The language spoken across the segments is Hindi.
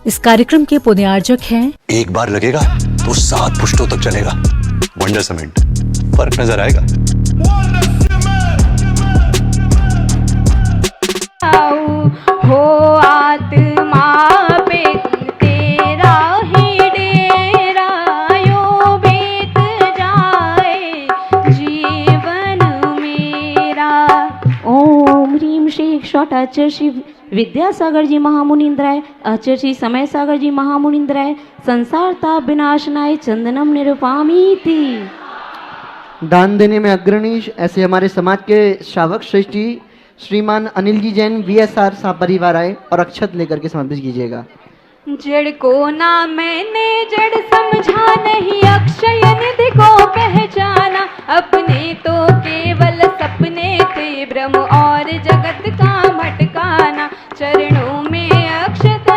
इस कार्यक्रम के पुण्यार्जक हैं एक बार लगेगा तो 7 पुश्तों तक चलेगा। वंडर सीमेंट, फर्क नजर आएगा। हो आत्मा पे तेरा ही डेरा, यूं बीत जाए जीवन मेरा। ओम ह्रीम श्री क्षोट आचार्य श्री विद्यासागर जी महामुनिंद्राय, आचार्य श्री समय सागर जी महामुनिंद्राय, संसार ताप विनाशनाय चंदनम निरुपामीति। दान देने में अग्रणी ऐसे हमारे समाज के श्रावक श्रेष्ठी श्रीमान अनिल जी जैन VSR साहब परिवार आए और अक्षत लेकर के समर्पित कीजिएगा। जड़ को ना मैंने जड़ समझा, नहीं अक्षय निधि को पहचाना, अपने तो केवल सपने थे भ्रम और जगत का भटकाना। चरणों में अक्षत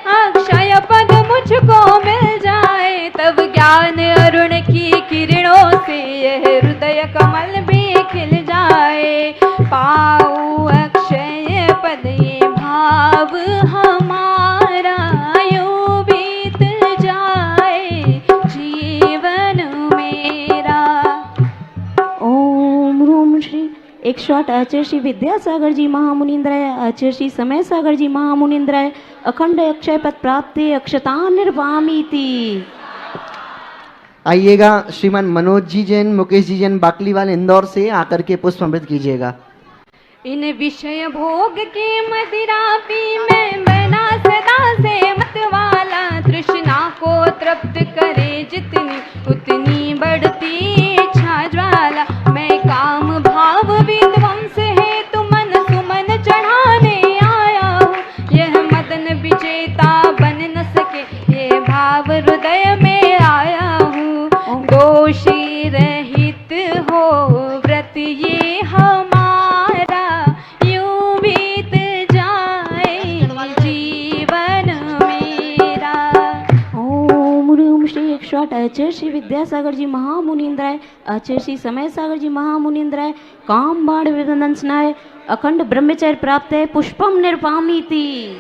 अक्षय पद मुझको मिल जाए, तब ज्ञान अरुण की किरणों से यह हृदय कमल भी खिल जाए। पाऊं अक्षय पद ये भाव हमारा, यूं बीत जाए जीवन मेरा। ओम रूम श्री 108 आचार्य श्री विद्यासागर जी महामुनिंद्राय, आचार्य श्री समय सागर जी महामुनिंद्राय, अखंड अक्षय पद प्राप्ति अक्षतान निर्वामीति। आइएगा श्रीमान मनोज जी जैन मुकेश जी जैन बाकलीवाल इंदौर से आकर के पुष्प अमृत कीजिएगा। इन विषय भोग की मदिरा पी मैं बना सदा से मतवाला, तृष्णा को तृप्त करे जितनी उतनी बढ़ती इच्छा ज्वाला। मैं काम भाव विध्वंस है तु मन सुमन चढ़ाने आया हूँ, यह मदन विजेता बन न सके ये भाव हृदय में आया हूँ। दोषी रहित हो व्रत ये हमारा, यूं बीत जाए जीवन मेरा। ओम रूम श्री 108 आचार्य श्री विद्यासागर जी महामुनिंद्राय, आचार्य श्री समय सागर जी महामुनिंद्राय, काम बाण विदंसनाय अखंड ब्रह्मचर्य प्राप्त है पुष्पम निर्वामीति।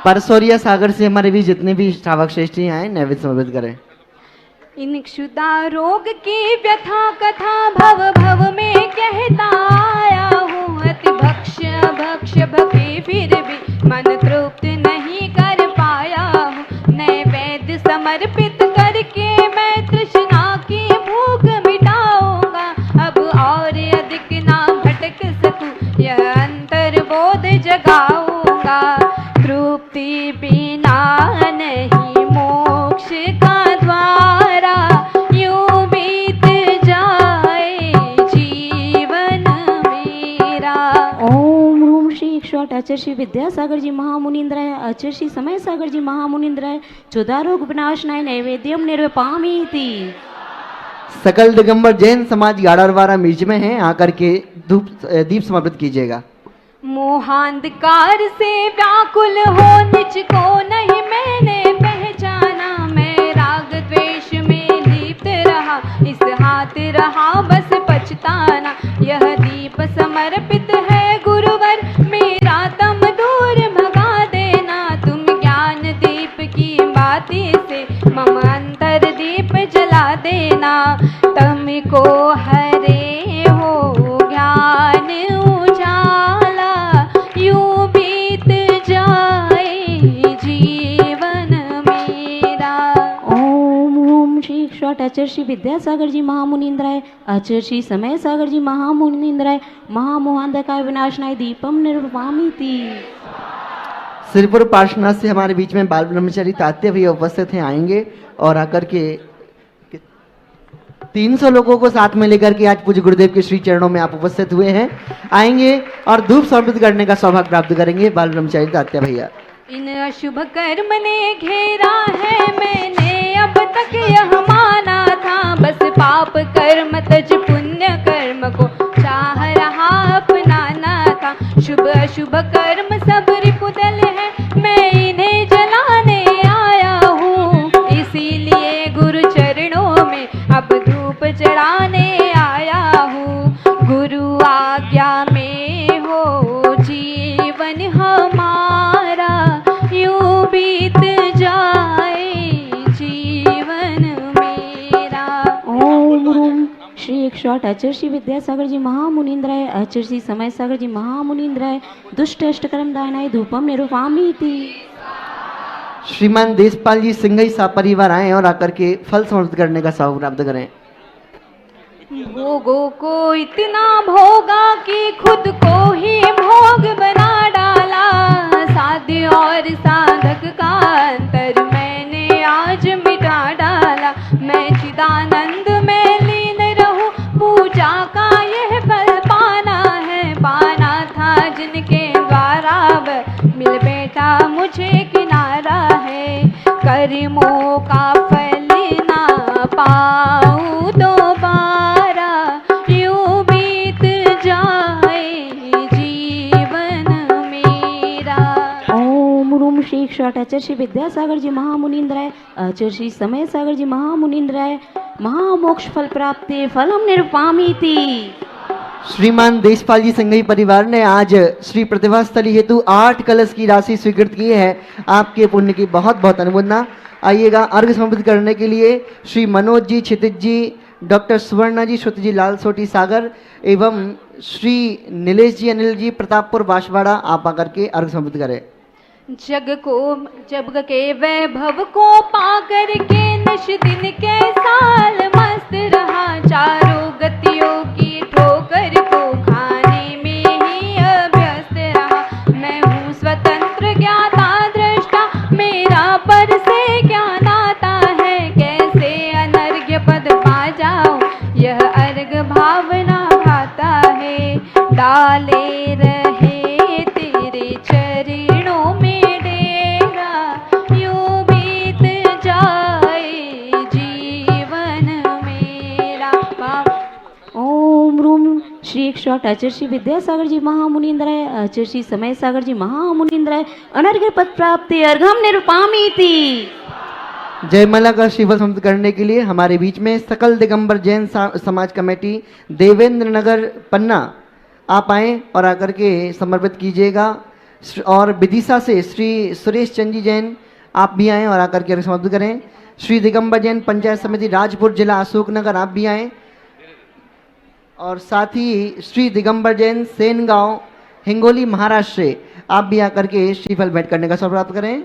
परसौरिया सागर से हमारे भी जितने भी श्रावक श्रेष्ठी आए नैवेद्य समर्पित करें। इन क्षुदा रोग की व्यथा कथा भव भव में कहता आया हूँ, अति भक्ष्य भक्ष्य भके फिर भी मन तृप्त नहीं कर पाया हूँ। नैवेद्य समर्पित करके मैं तृष्णा की भूख मिटाऊंगा, अब और अधिक ना भटक सकूं यह अंतर्बोध जगाऊंगा। तृप्ति बिना नहीं मोक्ष का द्वारा, यूं बीत जाए जीवन मेरा। ओम रूम श्री 108 आचार्य श्री विद्यासागर जी महामुनिंद्राय, आचार्य श्री समय सागर जी महामुनिंद्राय, चुदारोग विनाशनाय नैवेद्यम निर्वपामीति। सकल दिगंबर जैन समाज गाड़रवारा मिर्ज में है, आकर के दीप समर्पित कीजिएगा। मोहांधकार से व्याकुल हो निज को नहीं मैंने पहचाना, मैं राग द्वेष में दीप्त रहा इस हाथ रहा बस पछताना। यह दीप समर्पित है गुरुवर मेरा तम दूर भगा देना, तुम ज्ञान दीप की बाती से मम अंतर दीप जला देना। तम को हरे हो ज्ञान उजाला, यूं बीत जाए जीवन मेरा। ओम ओम श्री 108 आचार्य श्री विद्यासागर जी महामुनिंद्राय, आचार्य श्री समय सागर जी महामुनिंद्राय, महामोहांधकार विनाशनाय दीपम निर्वामीति। श्रीपुर पार्श्वनाथ से हमारे बीच में बाल ब्रह्मचारी तात्या भैया उपस्थित हैं, आएंगे और आकर के 300 लोगों को साथ में लेकर के आज पूज्य गुरुदेव के श्री चरणों में आप उपस्थित हुए हैं, आएंगे और धूप समर्पित करने का सौभाग्य प्राप्त करेंगे बाल ब्रह्मचारी तात्या भैया। इन अशुभ कर्म ने घेरा है मैंने अब तक यह माना था, बस पाप कर्म तज पुण्य कर्म को चाह रहा अपनाना था। शुभ अशुभ कर्म सब रिपुदल है मैं इन्हें जलाने आया हूँ, इसीलिए गुरु चरणों में अब धूप चढ़ाने आया हूँ। गुरु आज्ञा में हो जीवन हमारा, यूं शॉट आचार्य श्री विद्यासागर जी महामुनीन्द्राय आचार्य श्री समय सागर जी महामुनीन्द्राय दुष्ट अष्टकर्म दानाय धूपम निरूपामीति। श्रीमान देशपाल जी सिंघई साहब परिवार आए और आकर के फल समर्पित करने का सौभाग्य प्राप्त करें। भोगों को इतना भोगा कि खुद को ही भोग बना डाला, साध्य और साधक का अंतर मैंने आज मिटा डाला। मैं चिदानंद में लीन रहूं, पूजा का यह फल पाना है, पाना था जिनके द्वारा मिल बेटा मुझे किनारा है। कर्मों का फल ना पाऊं दोबारा, यूं बीत जाए जीवन मेरा। ओम रूम श्री शॉट आचार्य श्री विद्यासागर जी महामुनीन्द्राय आचार्य श्री समय सागर जी महामुनीन्द्राय महामोक्ष फल प्राप्ति फलम निरूपामीति। श्रीमान देशपाल जी सिंघई परिवार ने आज श्री प्रतिभा स्थली हेतु 8 कलश की राशि स्वीकृत की है। आपके पुण्य की बहुत बहुत अनुमोदना। आइएगा अर्घ समर्पित करने के लिए श्री मनोज जी, क्षितिज जी, डॉक्टर सुवर्णा जी, श्रुति जी, लाल सोटी सागर एवं श्री नीलेश जी, अनिल जी, प्रतापपुर बांसवाड़ा आप आकर के अर्घ समर्पित करें। जग के वैभव को पाकर के निश दिन के साल मस्त रहा, चारों गतियों की ठोकर को खाने में ही अभ्यस्त रहा। मैं हूँ स्वतंत्र ज्ञाता दृष्टा, मेरा पर से क्या नाता है, कैसे अनर्घ्य पद पा जाऊं, यह अर्घ भावना भाता है। डाले रहे तेरे चरणों में श्री एक शॉट आचार्य श्री विद्यासागर जी महामुनीन्द्राय आचार्य श्री समय सागर जी महामुनीन्द्राय अनर्घ्य पद प्राप्ति अर्घम निरूपामीति। जयमाला का श्रीफल समर्पित करने के लिए हमारे बीच में सकल दिगंबर जैन समाज कमेटी देवेंद्र नगर पन्ना आप आए और आकर के समर्पित कीजिएगा। और विदिशा से श्री सुरेश चंद जी जैन आप भी आए और आकर के समर्पित करें। श्री दिगंबर जैन पंचायत समिति राजपुर जिला अशोकनगर आप भी आए और साथ ही श्री दिगंबर जैन सेनगांव हिंगोली महाराष्ट्र से आप भी आकर के श्रीफल भेंट करने का सौभाग्य प्राप्त करें।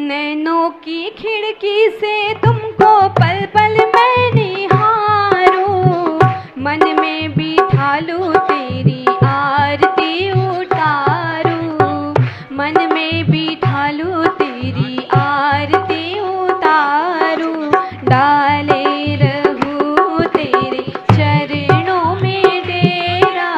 नैनों की खिड़की से तुमको पल पल मैं निहारूं, मन में बिठा लूं तेरी आरती उतारूं, मन में बिठा लूं तेरी आरती उतारूं। डाले रहूं तेरे चरणों में डेरा,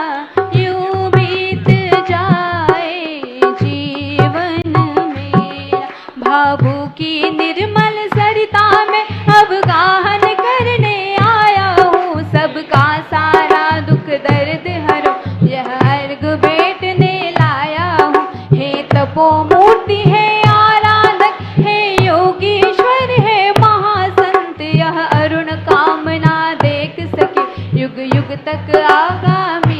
यूं बीत जाए जीवन मेरा। भावों की निर्मल सरिता में अब गाहन करने आया हूँ, सबका सारा दुख दर्द हरो यह अर्घ बेटने लाया हूँ। हे तपो मूर्ति है आराधक, हे योगीश्वर है महासंत, यह अरुण कामना देख सके युग युग तक आगामी।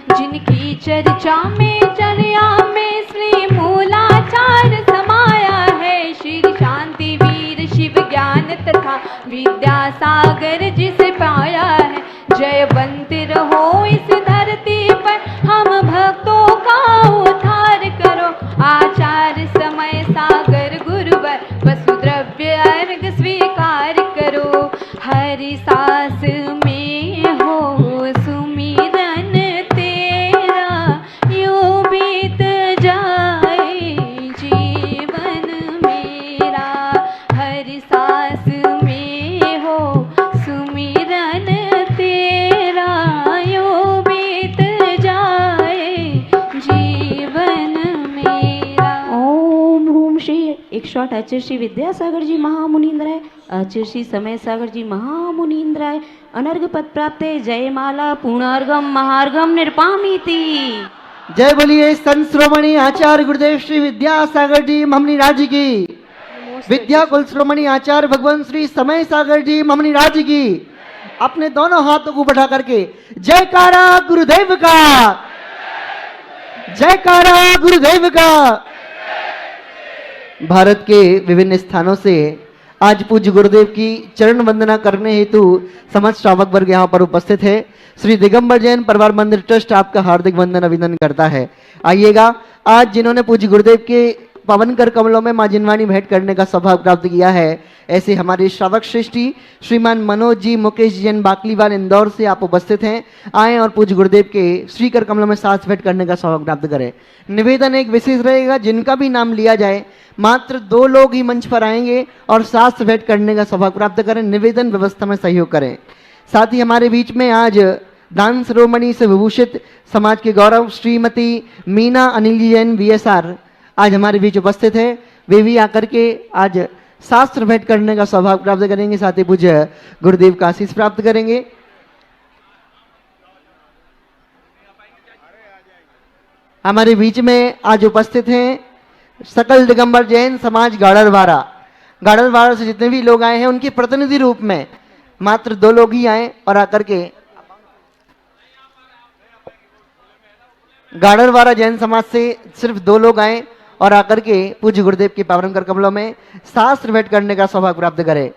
जिनकी चर्चा में चर्या में श्री मूलाचार समाया है, श्री शांति वीर शिव ज्ञान तथा विद्यासागर जिसे पाया है। जयवंत रहो इस धरती पर, हम भक्तों का उद्धार करो। आचार समय सागर गुरुवर वसुद्रव्य अर्घ स्वीकार करो। हरि सास में हो सुमिरन तेरा, यूं बीत जाए जीवन मेरा। हरि सास में हो सुमिरन तेरा, यूं बीत जाए जीवन मेरा। ओम रूम श्री एक शॉट आचार्य श्री विद्यासागर जी महामुनीन्द्राय आचार्य श्री समय सागर जी महामुनीन्द्राय अनर्घ पद प्राप्ते जयमाला पूर्णार्घम महार्घम निरूपामीति। जय बोलिए संत श्रोमणी आचार्य गुरुदेव श्री विद्यासागर जी महामुनि राज्य की, विद्या कुल श्रोमणी आचार्य भगवान श्री समय सागर जी महामुनि राज्य की। अपने दोनों हाथों को बढ़ा करके जयकारा गुरुदेव का, जयकारा गुरुदेव का। भारत के विभिन्न स्थानों से आज पूज्य गुरुदेव की चरण वंदना करने हेतु समस्त श्रावक वर्ग यहाँ पर उपस्थित है। श्री दिगंबर जैन परिवार मंदिर ट्रस्ट आपका हार्दिक वंदन अभिनंदन करता है। आइएगा, आज जिन्होंने पूज्य गुरुदेव के पवन कर कमलों में मां जिनवाणी भेंट करने का सौभाग्य प्राप्त किया है, ऐसे हमारे श्रावक श्रेष्ठी श्रीमान मनोज जी मुकेश जैन बाकलीवाल इंदौर से आप उपस्थित हैं। आए और पूज्य गुरुदेव के श्रीकर कमलों में साथ भेंट करने का सौभाग्य प्राप्त करें। निवेदन एक विशेष रहेगा, जिनका भी नाम लिया जाए मात्र 2 लोग ही मंच पर आएंगे और साथ भेंट करने का सौभाग्य प्राप्त करें। निवेदन व्यवस्था में सहयोग करें। साथ ही हमारे बीच में आज दान शिरोमणि से विभूषित समाज के गौरव श्रीमती मीना अनिल जी जैन VSR आज हमारे बीच उपस्थित है। वे भी आकर के आज शास्त्र भेंट करने का सौभाग्य प्राप्त करेंगे। साथ ही पूज्य गुरुदेव का आशीष प्राप्त करेंगे। हमारे बीच में आज उपस्थित हैं सकल दिगंबर जैन समाज गाड़रवाड़ा। गाड़रवाड़ा से जितने भी लोग आए हैं उनके प्रतिनिधि रूप में मात्र 2 लोग ही आए और आकर के गाड़रवाड़ा जैन समाज से सिर्फ 2 लोग आए और आकर के पूज्य गुरुदेव के पावन कर कमलों में शास्त्र भेंट करने का सौभाग्य प्राप्त करें।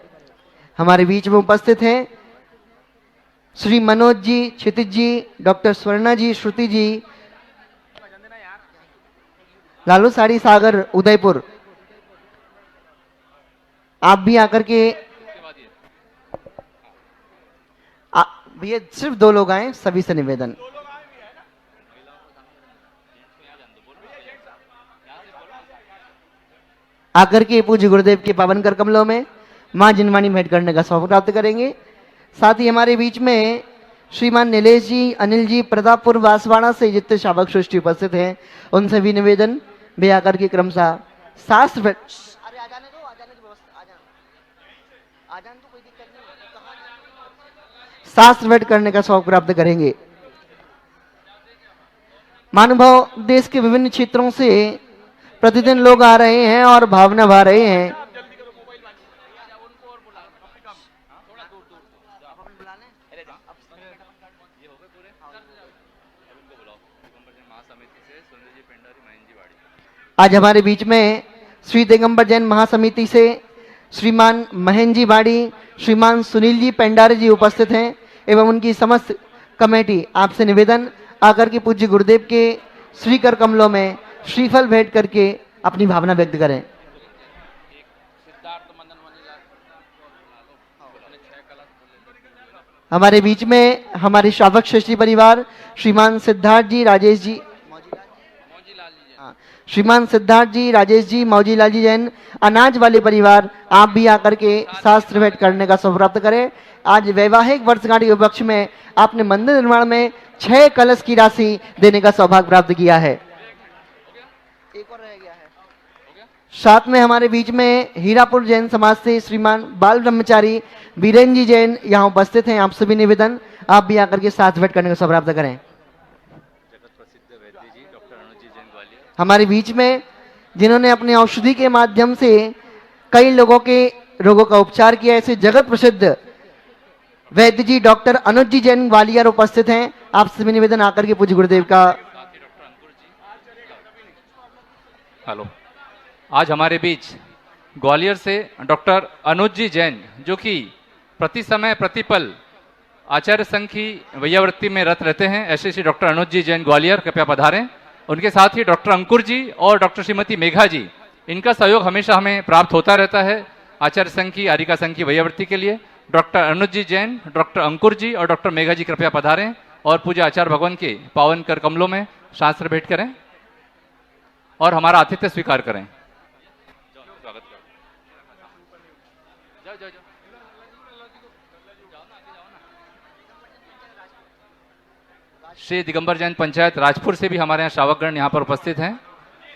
हमारे बीच में उपस्थित हैं श्री मनोज जी, क्षितिज जी, डॉक्टर स्वर्णा जी, श्रुति जी, लालू साड़ी सागर उदयपुर। आप भी आकर के भैया सिर्फ 2 लोग आए, सभी से निवेदन। आकर के पूज्य गुरुदेव के पावन कर कमलों में मां जिनवाणी भेंट करने का सौभाग्य प्राप्त करेंगे। साथ ही हमारे बीच में श्रीमान नीलेश जी, अनिल जी, प्रतापपुर बांसवाड़ा से जितने श्रावक श्रेष्ठी उपस्थित हैं उनसे भी निवेदन वे आकर के क्रमशः शास्त्र भेंट शास्त्र भेंट करने का सौभाग्य प्राप्त करेंगे। महानुभाव, देश के विभिन्न क्षेत्रों से प्रतिदिन लोग आ रहे हैं और भावना भा रहे हैं। आज हमारे बीच में श्री दिगंबर जैन महासमिति से श्रीमान महेंद्र जी बाड़ी, श्रीमान सुनील जी पेंडारी जी उपस्थित हैं एवं उनकी समस्त कमेटी। आपसे निवेदन, आकर के पूज्य गुरुदेव के श्रीकर कमलों में श्रीफल भेंट करके अपनी भावना व्यक्त करें। हमारे बीच में हमारे श्रावक श्रेष्ठी परिवार श्रीमान सिद्धार्थ जी, राजेश जी, श्रीमान सिद्धार्थ जी, राजेश जी, मौजीलाल जी जैन अनाज वाले परिवार, आप भी आकर के शास्त्र भेंट करने का सौभाग्य प्राप्त करें। आज वैवाहिक वर्षगांठ उपलक्ष्य में आपने मंदिर निर्माण में 6 कलश की राशि देने का सौभाग्य प्राप्त किया है। एक और रह गया है। साथ में हमारे बीच में हीरापुर जैन समाज से श्रीमान बाल ब्रह्मचारी बीरेन जी जैन यहाँ उपस्थित हैं। आपसे भी निवेदन, आप भी आकर के साथ भेंट करने का सौभाग्य प्राप्त करें। हमारे बीच में जिन्होंने अपने औषधि के माध्यम से कई लोगों के रोगों का उपचार किया, ऐसे जगत प्रसिद्ध वैद्य जी डॉक्टर अनुज जी जैन ग्वालियर उपस्थित हैं। आपसे भी निवेदन, आकर के पूज्य गुरुदेव का। हेलो, आज हमारे बीच ग्वालियर से डॉक्टर अनुज जी जैन, जो कि प्रति समय प्रतिपल आचार्य संघ की वैयावृत्ति में रत रहते हैं, ऐसे श्री डॉक्टर अनुज जी जैन ग्वालियर, कृपया पधारें। उनके साथ ही डॉक्टर अंकुर जी और डॉक्टर श्रीमती मेघा जी, इनका सहयोग हमेशा हमें प्राप्त होता रहता है आचार्य संघ की, आरिका संघ की वैयावृत्ति के लिए। डॉक्टर अनुज जी जैन, डॉक्टर अंकुर जी और डॉक्टर मेघा जी कृपया पधारें और पूज्य आचार्य भगवान के पावन कर कमलों में शास्त्र भेंट करें और हमारा आतिथ्य स्वीकार करें। श्री दिगंबर जैन पंचायत राजपुर से भी हमारे यहाँ श्रावकगण यहाँ पर उपस्थित हैं।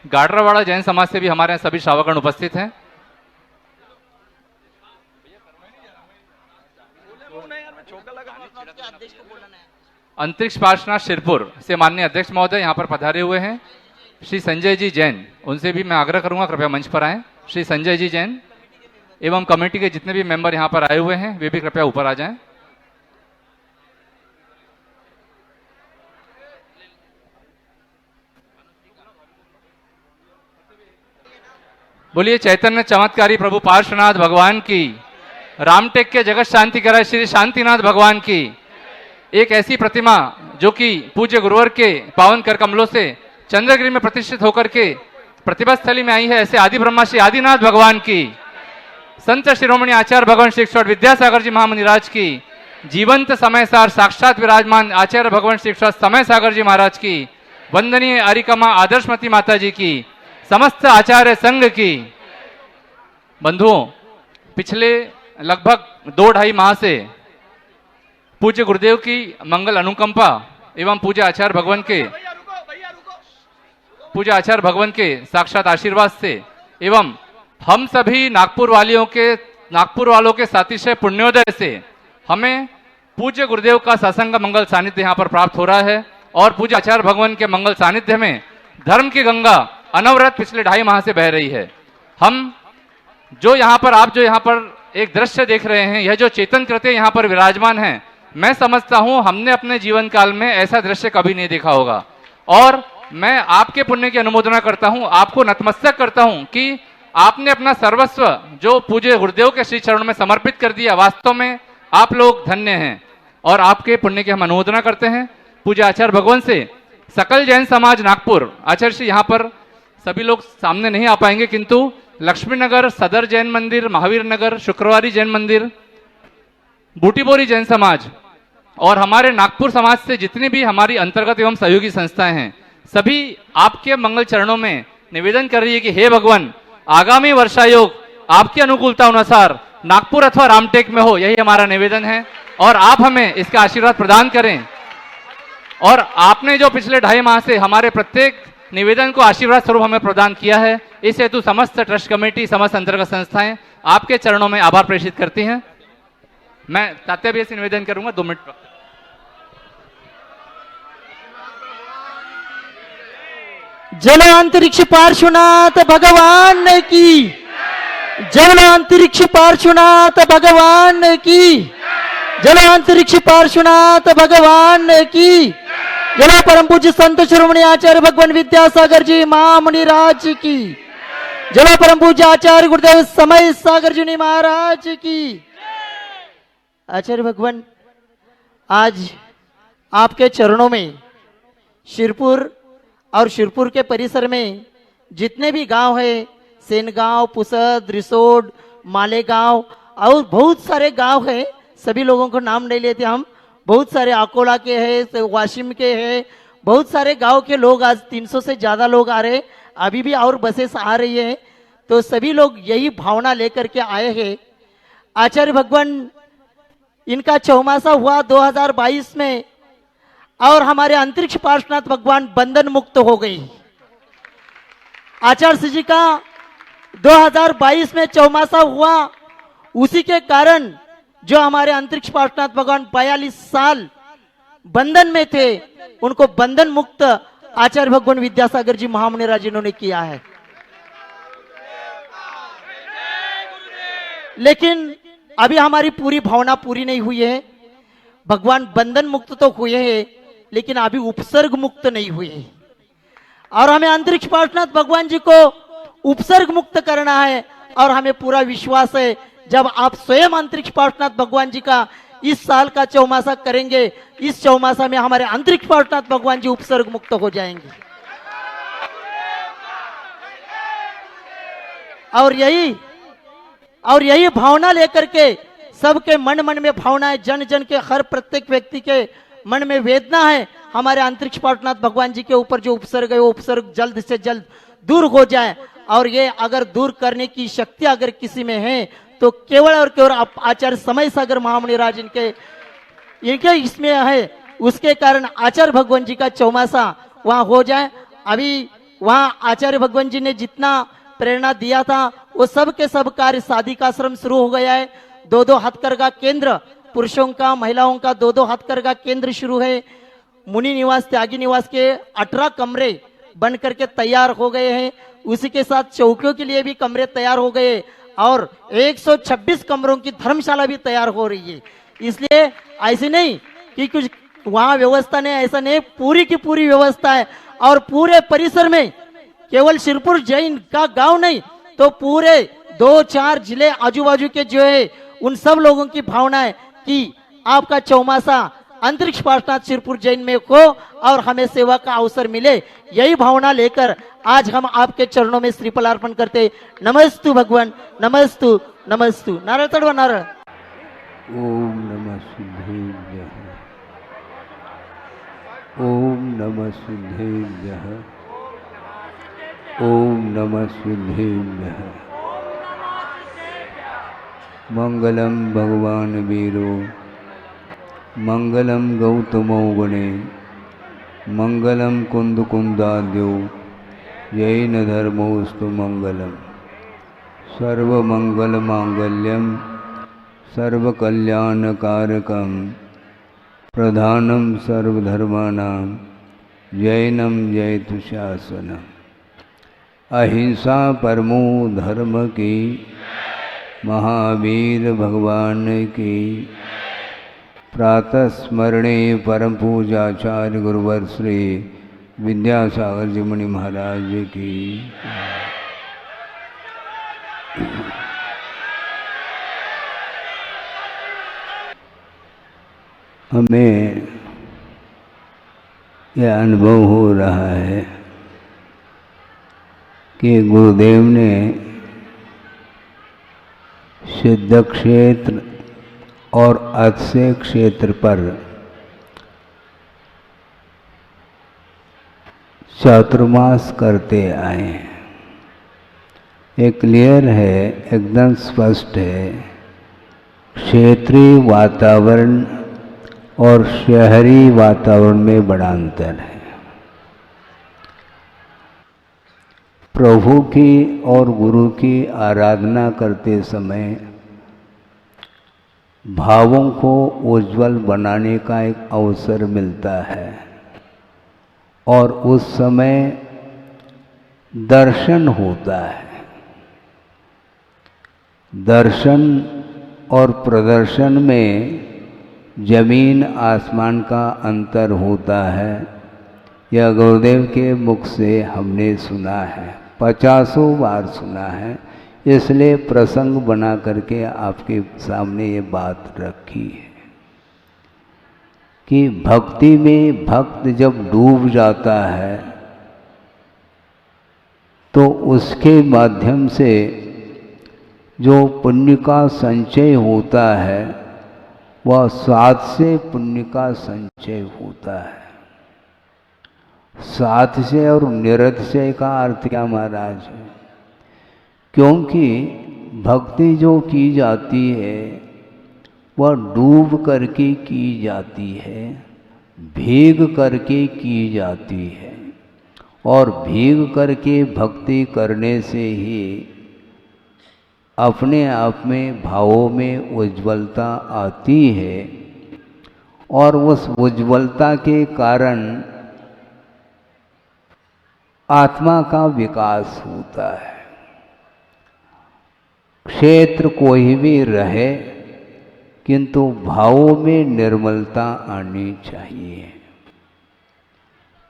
गाडरावाड़ा जैन समाज से भी हमारे यहाँ सभी श्रावकगण उपस्थित हैं। अंतरिक्ष पार्श्वनाथ शिरपुर से माननीय अध्यक्ष महोदय यहाँ पर पधारे हुए हैं। श्री संजय जी जैन, उनसे भी मैं आग्रह करूंगा कृपया मंच पर आएं। श्री संजय जी जैन एवं कमेटी के जितने भी मेंबर यहाँ पर आए हुए हैं वे भी कृपया ऊपर आ जाएं। बोलिए चैतन्य चमत्कारी प्रभु पार्श्वनाथ भगवान की, रामटेक के जगत शांति कराए श्री शांतिनाथ भगवान की। एक ऐसी प्रतिमा जो कि पूज्य गुरुवर के पावन कर कमलों से चंद्रगिरी में प्रतिष्ठित होकर के प्रतिभा स्थली में आई है, ऐसे आदि ब्रह्मा श्री आदिनाथ भगवान की, संत शिरोमणि आचार्य भगवान श्री विद्यासागर जी महामुनिराज की, जीवंत समय सार साक्षात विराजमान आचार्य भगवान श्री समय सागर जी महाराज की, वंदनीय अरिकमा आदर्शमती माता जी की, समस्त आचार्य संघ की। बंधुओं, पिछले लगभग 2-2.5 माह से पूज्य गुरुदेव की मंगल अनुकंपा एवं पूज्य आचार्य भगवान के साक्षात आशीर्वाद से एवं हम सभी नागपुर वालों के सातिशय पुण्योदय से हमें पूज्य गुरुदेव का सत्संग मंगल सानिध्य यहाँ पर प्राप्त हो रहा है और पूज्य आचार्य भगवान के मंगल सानिध्य में धर्म की गंगा अनवरत पिछले 2.5 माह से बह रही है। आप जो यहाँ पर एक दृश्य देख रहे हैं, यह जो चेतन कृत्य यहाँ पर विराजमान है, मैं समझता हूँ हमने अपने जीवन काल में ऐसा दृश्य कभी नहीं देखा होगा। और मैं आपके पुण्य की अनुमोदना करता हूँ, आपको नतमस्तक करता हूँ कि आपने अपना सर्वस्व जो पूज्य गुरुदेव के श्री चरणों में समर्पित कर दिया। वास्तव में आप लोग धन्य हैं और आपके पुण्य की हम अनुमोदना करते हैं। पूज्य आचार्य भगवान से सकल जैन समाज नागपुर, आचार्य श्री यहाँ पर सभी लोग सामने नहीं आ पाएंगे, किंतु लक्ष्मी नगर सदर जैन मंदिर, महावीर नगर शुक्रवारी जैन मंदिर, बूटीबोरी जैन समाज और हमारे नागपुर समाज से जितनी भी हमारी अंतर्गत एवं सहयोगी संस्थाएं हैं, सभी आपके मंगल चरणों में निवेदन कर रही है कि हे भगवान, आगामी वर्षायोग आपकी अनुकूलता अनुसार नागपुर अथवा रामटेक में हो, यही हमारा निवेदन है और आप हमें इसका आशीर्वाद प्रदान करें। और आपने जो पिछले 2.5 माह से हमारे प्रत्येक निवेदन को आशीर्वाद स्वरूप हमें प्रदान किया है, इस हेतु समस्त ट्रस्ट कमेटी, समस्त अंतर्गत संस्थाएं आपके चरणों में आभार प्रेषित करती हैं। मैं तात्या भी से निवेदन करूंगा 2 मिनट। जल अंतरिक्ष पार्श्वनाथ भगवान की, जल अंतरिक्ष पार्श्वनाथ भगवान की, जल अंतरिक्ष पार्श्वनाथ भगवान की, जल परम पूज्य संत शिरोमणि आचार्य भगवान विद्यासागर जी महामुनिराज की, जल परम पूज्य आचार्य गुरुदेव समय सागर जी महाराज की। आचार्य भगवान, आज आपके चरणों में शिरपुर और शिरपुर के परिसर में जितने भी गांव है, सेनगांव, पुसद, रिसोड, मालेगांव और बहुत सारे गांव है, सभी लोगों को नाम नहीं लेते हम, बहुत सारे अकोला के हैं, वाशिम के हैं, बहुत सारे गांव के लोग, आज 300 से ज़्यादा लोग आ रहे, अभी भी और बसेस आ रही हैं, तो सभी लोग यही भावना लेकर के आए हैं। आचार्य भगवान, इनका चौमासा हुआ 2022 में और हमारे अंतरिक्ष पार्श्वनाथ भगवान बंधन मुक्त हो गई। आचार्य जी का 2022 में चौमासा हुआ, उसी के कारण जो हमारे अंतरिक्ष पार्श्वनाथ भगवान 42 साल बंधन में थे, उनको बंधन मुक्त आचार्य भगवान विद्यासागर जी महामुनिराज इन्होंने किया है। लेकिन अभी हमारी पूरी भावना पूरी नहीं हुई है। भगवान बंधन मुक्त तो हुए हैं, लेकिन अभी उपसर्ग मुक्त नहीं हुए और हमें अंतरिक्ष पार्श्वनाथ भगवान जी को उपसर्ग मुक्त करना है। और हमें पूरा विश्वास है, जब आप स्वयं अंतरिक्ष पार्श्वनाथ भगवान जी का इस साल का चौमासा करेंगे, इस चौमासा में हमारे अंतरिक्ष पार्श्वनाथ भगवान जी उपसर्ग मुक्त हो जाएंगे। और यही भावना लेकर के सबके मन में भावना है, जन जन के हर प्रत्येक व्यक्ति के मन में वेदना है, हमारे अंतरिक्ष पार्श्वनाथ भगवान जी के ऊपर जो उपसर्ग है, वो उपसर्ग जल्द से जल्द दूर हो जाए। और ये अगर दूर करने की शक्ति अगर किसी में है, तो केवल और केवल आचार्य समय सागर महामुनिराज इनके इसमें है। उसके कारण आचार्य भगवान जी का चौमासा वहां हो जाए। अभी वहां आचार्य भगवान जी ने जितना प्रेरणा दिया था, वो सब के सब कार्य साधिकाश्रम शुरू हो गया है। 2-2 हथकरघा केंद्र, पुरुषों का महिलाओं का 2-2 हथकरघा केंद्र शुरू है। मुनि निवास, त्यागी निवास के 18 कमरे बन करके तैयार हो गए हैं। उसी के साथ चौकियों के लिए भी कमरे तैयार हो गए और 126 कमरों की धर्मशाला भी तैयार हो रही है। इसलिए ऐसे नहीं कि कुछ वहां व्यवस्था नहीं, ऐसा नहीं, पूरी की पूरी व्यवस्था है। और पूरे परिसर में केवल शिरपुर जैन का गांव नहीं, तो पूरे 2-4 जिले आजू बाजू के जो है उन सब लोगों की भावना है कि आपका चौमासा अंतरिक्ष पार्षद सिरपुर जैन में को और हमें सेवा का अवसर मिले, यही भावना लेकर आज हम आपके चरणों में श्रीफल अर्पण करते। नमस्तु भगवान, नमस्तु नमस्तु। नारळ चढवा, नारळ। ओम नमः सिद्धेभ्यः, ओम नमः सिद्धेभ्यः, ओम नमः सिद्धेभ्यः। मंगलम भगवान वीरो, मंगलम गौतमो गणे, मंगलम कुंद कुंदाद्यो, जैन धर्मोस्तु मंगलम। सर्वमंगल मांगल्यम सर्वकल्याणकारकम, प्रधानम सर्वधर्माणां, जैनम जयतु शासनम। अहिंसा परमो धर्म की, महावीर भगवान की। प्रातः स्मरणे परम पूजाचार्य गुरुवर श्री विद्यासागर जी मुनि महाराज की। हमें यह अनुभव हो रहा है कि गुरुदेव ने सिद्ध क्षेत्र और अक्षय क्षेत्र पर चातुर्मास करते आए हैं। ये क्लियर है, एकदम स्पष्ट है। क्षेत्रीय वातावरण और शहरी वातावरण में बड़ा अंतर है। प्रभु की और गुरु की आराधना करते समय भावों को उज्जवल बनाने का एक अवसर मिलता है और उस समय दर्शन होता है। दर्शन और प्रदर्शन में जमीन आसमान का अंतर होता है। यह गुरुदेव के मुख से हमने सुना है, 50 बार सुना है, इसलिए प्रसंग बना करके आपके सामने ये बात रखी है कि भक्ति में भक्त जब डूब जाता है तो उसके माध्यम से जो पुण्य का संचय होता है वह साध से पुण्य का संचय होता है। साध से और निरतिशय का अर्थ क्या महाराज है? क्योंकि भक्ति जो की जाती है वह डूब करके की जाती है, भीग करके की जाती है, और भीग करके भक्ति करने से ही अपने आप में भावों में उज्ज्वलता आती है और उस उज्ज्वलता के कारण आत्मा का विकास होता है। क्षेत्र कोई भी रहे किंतु भावों में निर्मलता आनी चाहिए।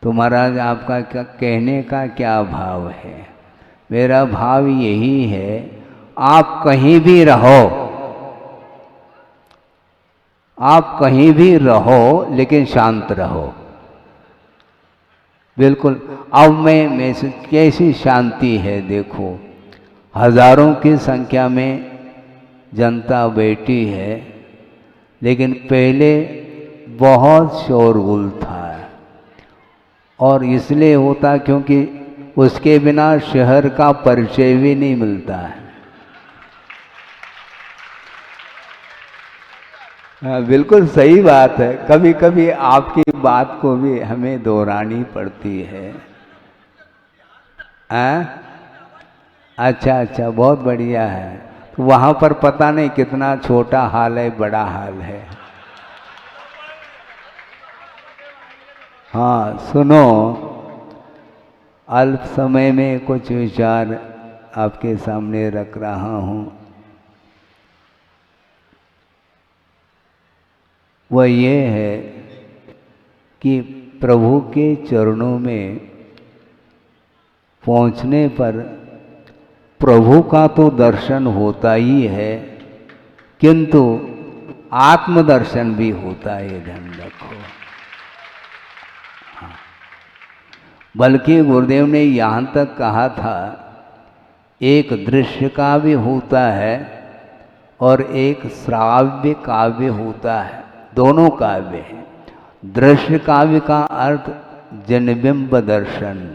तो महाराज आपका क्या कहने का क्या भाव है? मेरा भाव यही है, आप कहीं भी रहो, आप कहीं भी रहो लेकिन शांत रहो। बिल्कुल। अब में कैसी शांति है देखो, हजारों की संख्या में जनता बैठी है, लेकिन पहले बहुत शोरगुल था और इसलिए होता क्योंकि उसके बिना शहर का परिचय भी नहीं मिलता है। बिल्कुल सही बात है। कभी कभी आपकी बात को भी हमें दोहरानी पड़ती है। अच्छा अच्छा, बहुत बढ़िया है। तो वहाँ पर पता नहीं कितना छोटा हाल है, बड़ा हाल है। हाँ सुनो, अल्प समय में कुछ विचार आपके सामने रख रहा हूँ। वह ये है कि प्रभु के चरणों में पहुँचने पर प्रभु का तो दर्शन होता ही है, किंतु आत्मदर्शन भी होता है, ध्यान रखो। हाँ। बल्कि गुरुदेव ने यहाँ तक कहा था, एक दृश्य काव्य होता है और एक श्राव्य काव्य होता है, दोनों काव्य हैं। दृश्य काव्य का अर्थ जनबिंब दर्शन,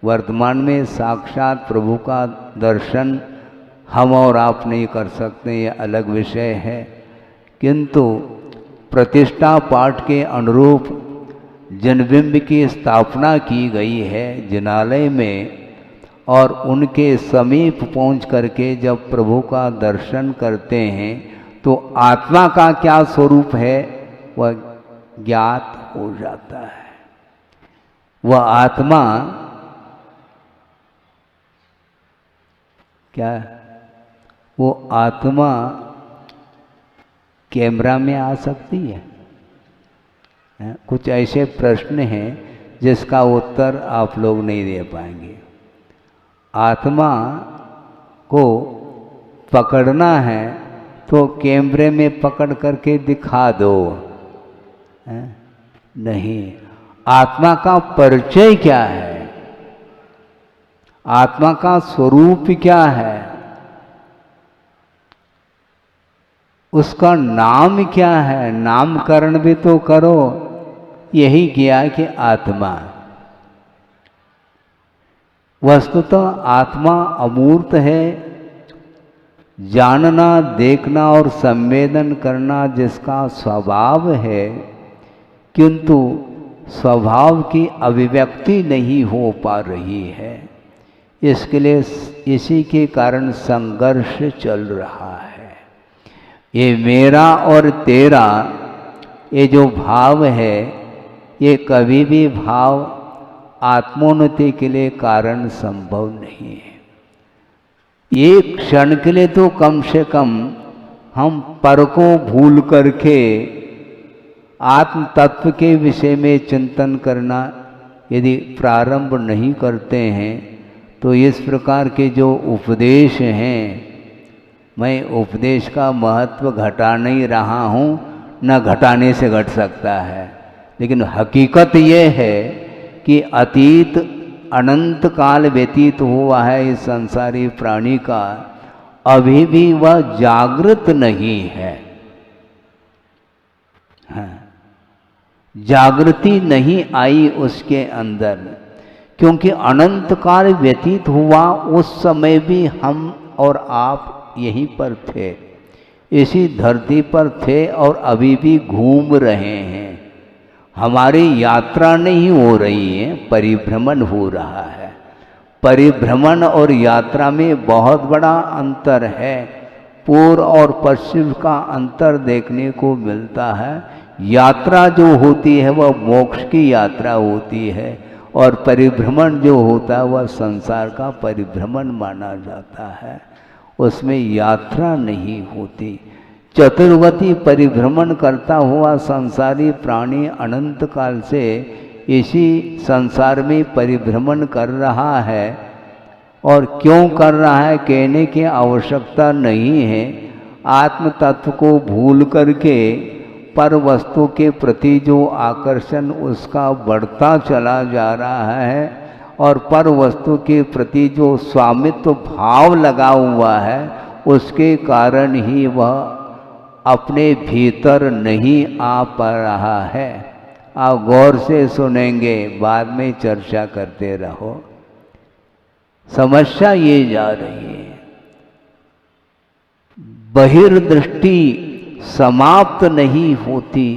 वर्तमान में साक्षात प्रभु का दर्शन हम और आप नहीं कर सकते, ये अलग विषय है, किंतु प्रतिष्ठा पाठ के अनुरूप जनबिंब की स्थापना की गई है जिनालय में, और उनके समीप पहुंच करके जब प्रभु का दर्शन करते हैं तो आत्मा का क्या स्वरूप है वह ज्ञात हो जाता है। वह आत्मा क्या, वो आत्मा कैमरा में आ सकती है? कुछ ऐसे प्रश्न हैं जिसका उत्तर आप लोग नहीं दे पाएंगे। आत्मा को पकड़ना है तो कैमरे में पकड़ करके दिखा दो, नहीं। आत्मा का परिचय क्या है, आत्मा का स्वरूप क्या है, उसका नाम क्या है, नामकरण भी तो करो। यही किया कि आत्मा, वस्तुतः आत्मा अमूर्त है। जानना, देखना और संवेदन करना जिसका स्वभाव है, किंतु स्वभाव की अभिव्यक्ति नहीं हो पा रही है। इसके लिए इसी के कारण संघर्ष चल रहा है। ये मेरा और तेरा ये जो भाव है, ये कभी भी भाव आत्मोन्नति के लिए कारण संभव नहीं है। एक क्षण के लिए तो कम से कम हम पर को भूल करके आत्म तत्व के विषय में चिंतन करना यदि प्रारंभ नहीं करते हैं तो इस प्रकार के जो उपदेश हैं, मैं उपदेश का महत्व घटा नहीं रहा हूँ, न घटाने से घट सकता है, लेकिन हकीकत ये है कि अतीत अनंत काल व्यतीत हुआ है इस संसारी प्राणी का, अभी भी वह जागृत नहीं है। हाँ, जागृति नहीं आई उसके अंदर, क्योंकि अनंत काल व्यतीत हुआ, उस समय भी हम और आप यहीं पर थे, इसी धरती पर थे और अभी भी घूम रहे हैं। हमारी यात्रा नहीं हो रही है, परिभ्रमण हो रहा है। परिभ्रमण और यात्रा में बहुत बड़ा अंतर है। पूर्व और पश्चिम का अंतर देखने को मिलता है। यात्रा जो होती है वह मोक्ष की यात्रा होती है, और परिभ्रमण जो होता है वह संसार का परिभ्रमण माना जाता है, उसमें यात्रा नहीं होती। चतुर्गति परिभ्रमण करता हुआ संसारी प्राणी अनंत काल से इसी संसार में परिभ्रमण कर रहा है, और क्यों कर रहा है कहने की आवश्यकता नहीं है। आत्म तत्व को भूल करके पर वस्तु के प्रति जो आकर्षण उसका बढ़ता चला जा रहा है, और पर वस्तु के प्रति जो स्वामित्व भाव लगा हुआ है, उसके कारण ही वह अपने भीतर नहीं आ पा रहा है। आप गौर से सुनेंगे, बाद में चर्चा करते रहो। समस्या ये जा रही है, बहिर्दृष्टि समाप्त नहीं होती,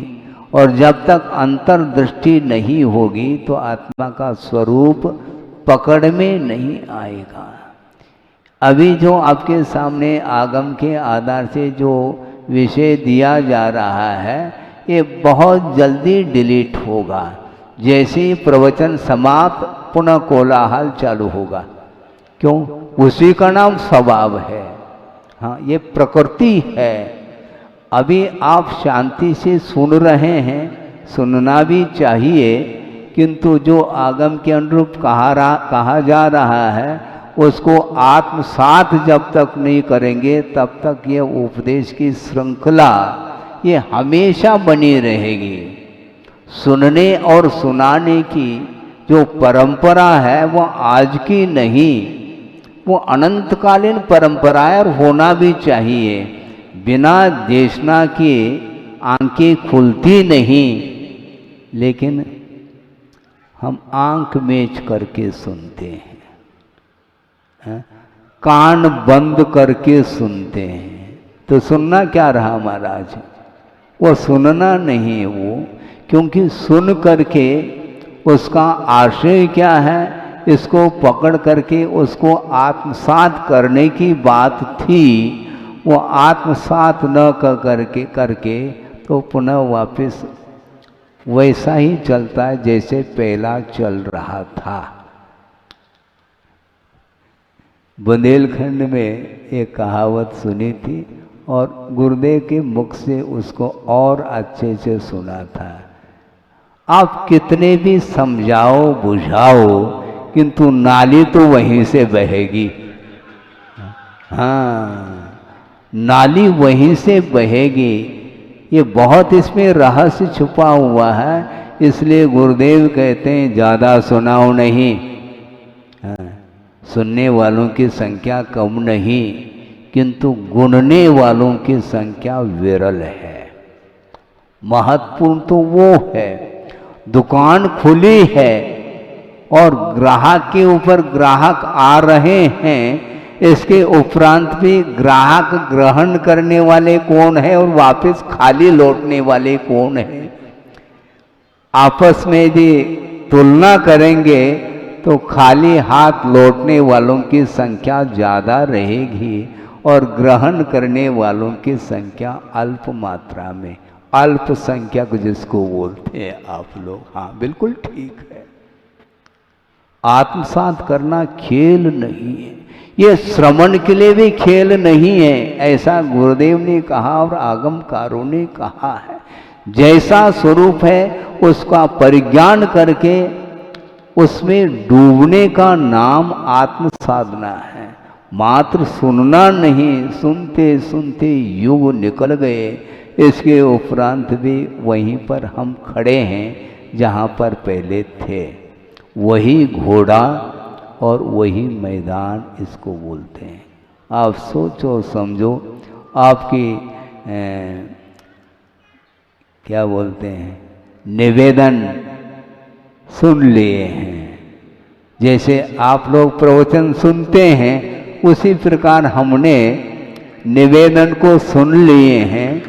और जब तक अंतर्दृष्टि नहीं होगी तो आत्मा का स्वरूप पकड़ में नहीं आएगा। अभी जो आपके सामने आगम के आधार से जो विषय दिया जा रहा है, ये बहुत जल्दी डिलीट होगा। जैसे ही प्रवचन समाप्त पुनः कोलाहल चालू होगा। क्यों? उसी का नाम स्वभाव है। हाँ, ये प्रकृति है। अभी आप शांति से सुन रहे हैं, सुनना भी चाहिए, किंतु जो आगम के अनुरूप कहा जा रहा है उसको आत्मसात जब तक नहीं करेंगे तब तक ये उपदेश की श्रृंखला ये हमेशा बनी रहेगी। सुनने और सुनाने की जो परंपरा है वो आज की नहीं, वो अनंतकालीन परंपरा है और होना भी चाहिए। बिना देशना के आंखें खुलती नहीं, लेकिन हम आंख मेच करके सुनते हैं, कान बंद करके सुनते हैं। तो सुनना क्या रहा महाराज? वो सुनना नहीं है वो, क्योंकि सुन करके उसका आशय क्या है, इसको पकड़ करके उसको आत्मसात करने की बात थी। वो आत्मसात न करके तो पुनः वापस वैसा ही चलता है जैसे पहला चल रहा था। बुंदेलखंड में एक कहावत सुनी थी और गुरुदेव के मुख से उसको और अच्छे से सुना था। आप कितने भी समझाओ बुझाओ, किंतु नाली तो वहीं से बहेगी। हाँ, नाली वहीं से बहेगी। ये बहुत इसमें रहस्य छुपा हुआ है, इसलिए गुरुदेव कहते हैं ज़्यादा सुनाओ नहीं। हाँ, सुनने वालों की संख्या कम नहीं, किंतु गुणने वालों की संख्या विरल है। महत्वपूर्ण तो वो है, दुकान खुली है और ग्राहक के ऊपर ग्राहक आ रहे हैं, इसके उपरांत भी ग्राहक ग्रहण करने वाले कौन है और वापस खाली लौटने वाले कौन है। आपस में यदि तुलना करेंगे तो खाली हाथ लौटने वालों की संख्या ज़्यादा रहेगी और ग्रहण करने वालों की संख्या अल्प मात्रा में, अल्पसंख्यक जिसको बोलते हैं आप लोग। हाँ, बिल्कुल ठीक है। आत्मसात करना खेल नहीं है, ये श्रवण के लिए भी खेल नहीं है, ऐसा गुरुदेव ने कहा और आगमकारों ने कहा है। जैसा स्वरूप है उसका परिज्ञान करके उसमें डूबने का नाम आत्म साधना है, मात्र सुनना नहीं। सुनते सुनते युग निकल गए, इसके उपरांत भी वहीं पर हम खड़े हैं जहाँ पर पहले थे। वही घोड़ा और वही मैदान इसको बोलते हैं। आप सोचो समझो, आपकी क्या बोलते हैं, निवेदन सुन लिए हैं। जैसे आप लोग प्रवचन सुनते हैं उसी प्रकार हमने निवेदन को सुन लिए हैं।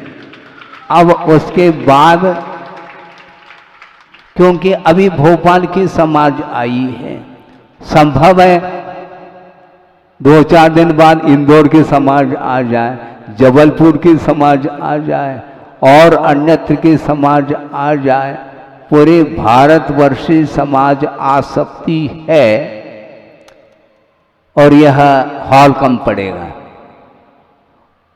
अब उसके बाद क्योंकि अभी भोपाल की समाज आई है, संभव है 2-4 दिन बाद इंदौर की समाज आ जाए, जबलपुर की समाज आ जाए और अन्यत्र की समाज आ जाए। पूरे भारतवर्षीय समाज आ सकती है और यह हॉल कम पड़ेगा,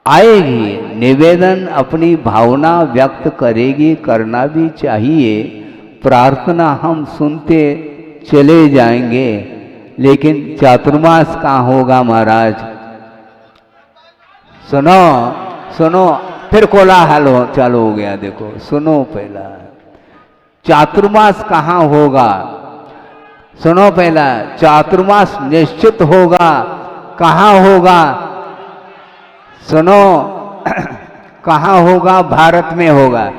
आएगी। निवेदन अपनी भावना व्यक्त करेगी, करना भी चाहिए। प्रार्थना हम सुनते चले जाएंगे, लेकिन चातुर्मास कहाँ होगा महाराज? सुनो सुनो, फिर कोलाहल चालू हो गया। देखो सुनो, पहला चातुर्मास कहाँ होगा? सुनो, पहला चातुर्मास निश्चित होगा, कहाँ होगा? सुनो, कहाँ होगा? भारत में होगा।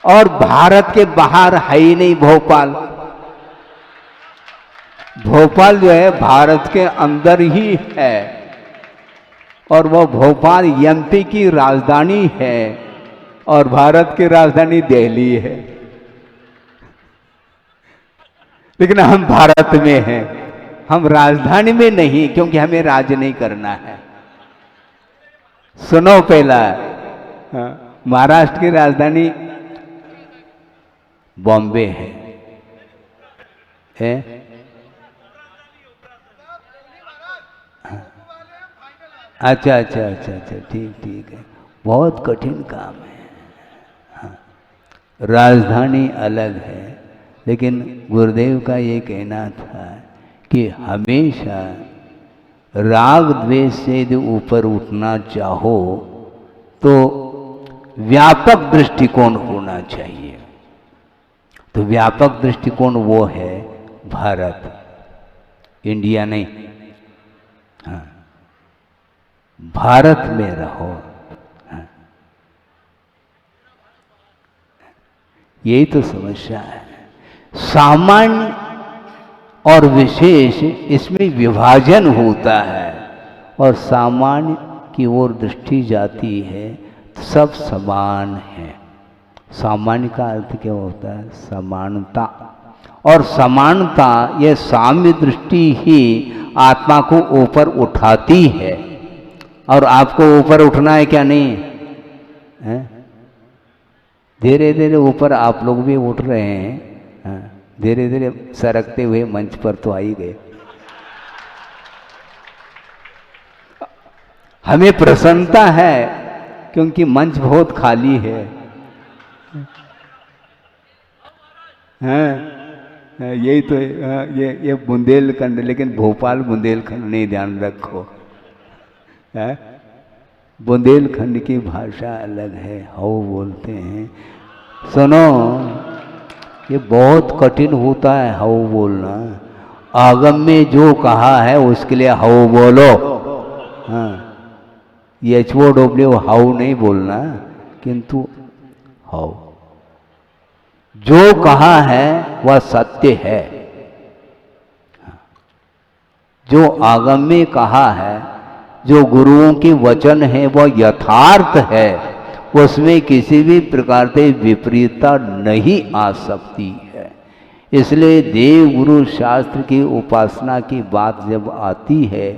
और भारत के बाहर है ही नहीं भोपाल। भोपाल जो है भारत के अंदर ही है, और वह भोपाल एमपी की राजधानी है और भारत की राजधानी दिल्ली है। लेकिन हम भारत में हैं, हम राजधानी में नहीं, क्योंकि हमें राज नहीं करना है। सुनो, पहला महाराष्ट्र की राजधानी बॉम्बे है? अच्छा अच्छा अच्छा अच्छा, ठीक ठीक है। बहुत कठिन काम है। हाँ, राजधानी अलग है, लेकिन गुरुदेव का ये कहना था कि हमेशा राग द्वेष से यदि ऊपर उठना चाहो तो व्यापक दृष्टिकोण होना चाहिए। तो व्यापक दृष्टिकोण वो है भारत, इंडिया नहीं। हाँ, भारत में रहो। हाँ, यही तो समस्या है। सामान्य और विशेष इसमें विभाजन होता है और सामान्य की ओर दृष्टि जाती है तो सब समान है। सामान्य का अर्थ क्या होता है? समानता। और समानता, यह साम्य दृष्टि ही आत्मा को ऊपर उठाती है। और आपको ऊपर उठना है क्या? नहीं है? धीरे धीरे ऊपर आप लोग भी उठ रहे हैं। धीरे धीरे सरकते हुए मंच पर तो आ ही गए। हमें प्रसन्नता है क्योंकि मंच बहुत खाली है। यही तो ये बुंदेलखंड, लेकिन भोपाल बुंदेलखंड नहीं, ध्यान रखो। बुंदेलखंड की भाषा अलग है, हाउ बोलते हैं। सुनो, ये बहुत कठिन होता है हाउ बोलना। आगम में जो कहा है उसके लिए हाउ बोलो। हाँ, HOW हाउ नहीं बोलना, किंतु हाउ। जो कहा है वह सत्य है। जो आगम में कहा है, जो गुरुओं के वचन है वह यथार्थ है, उसमें किसी भी प्रकार से विपरीतता नहीं आ सकती है। इसलिए देव गुरु शास्त्र की उपासना की बात जब आती है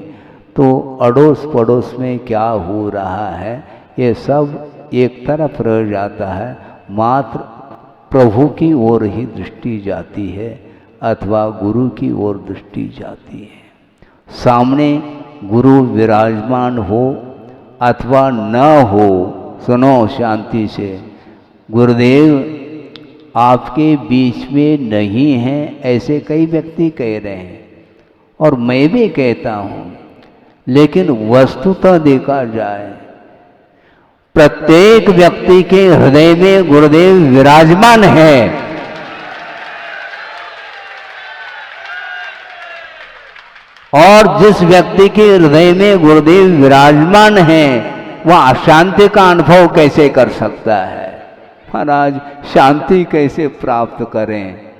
तो अड़ोस पड़ोस में क्या हो रहा है ये सब एक तरफ रह जाता है। मात्र प्रभु की ओर ही दृष्टि जाती है अथवा गुरु की ओर दृष्टि जाती है। सामने गुरु विराजमान हो अथवा न हो, सुनो शांति से, गुरुदेव आपके बीच में नहीं हैं ऐसे कई व्यक्ति कह रहे हैं और मैं भी कहता हूँ, लेकिन वस्तुतः देखा जाए प्रत्येक व्यक्ति के हृदय में गुरुदेव विराजमान है। और जिस व्यक्ति के हृदय में गुरुदेव विराजमान है वह अशांति का अनुभव कैसे कर सकता है? महाराज शांति कैसे प्राप्त करें?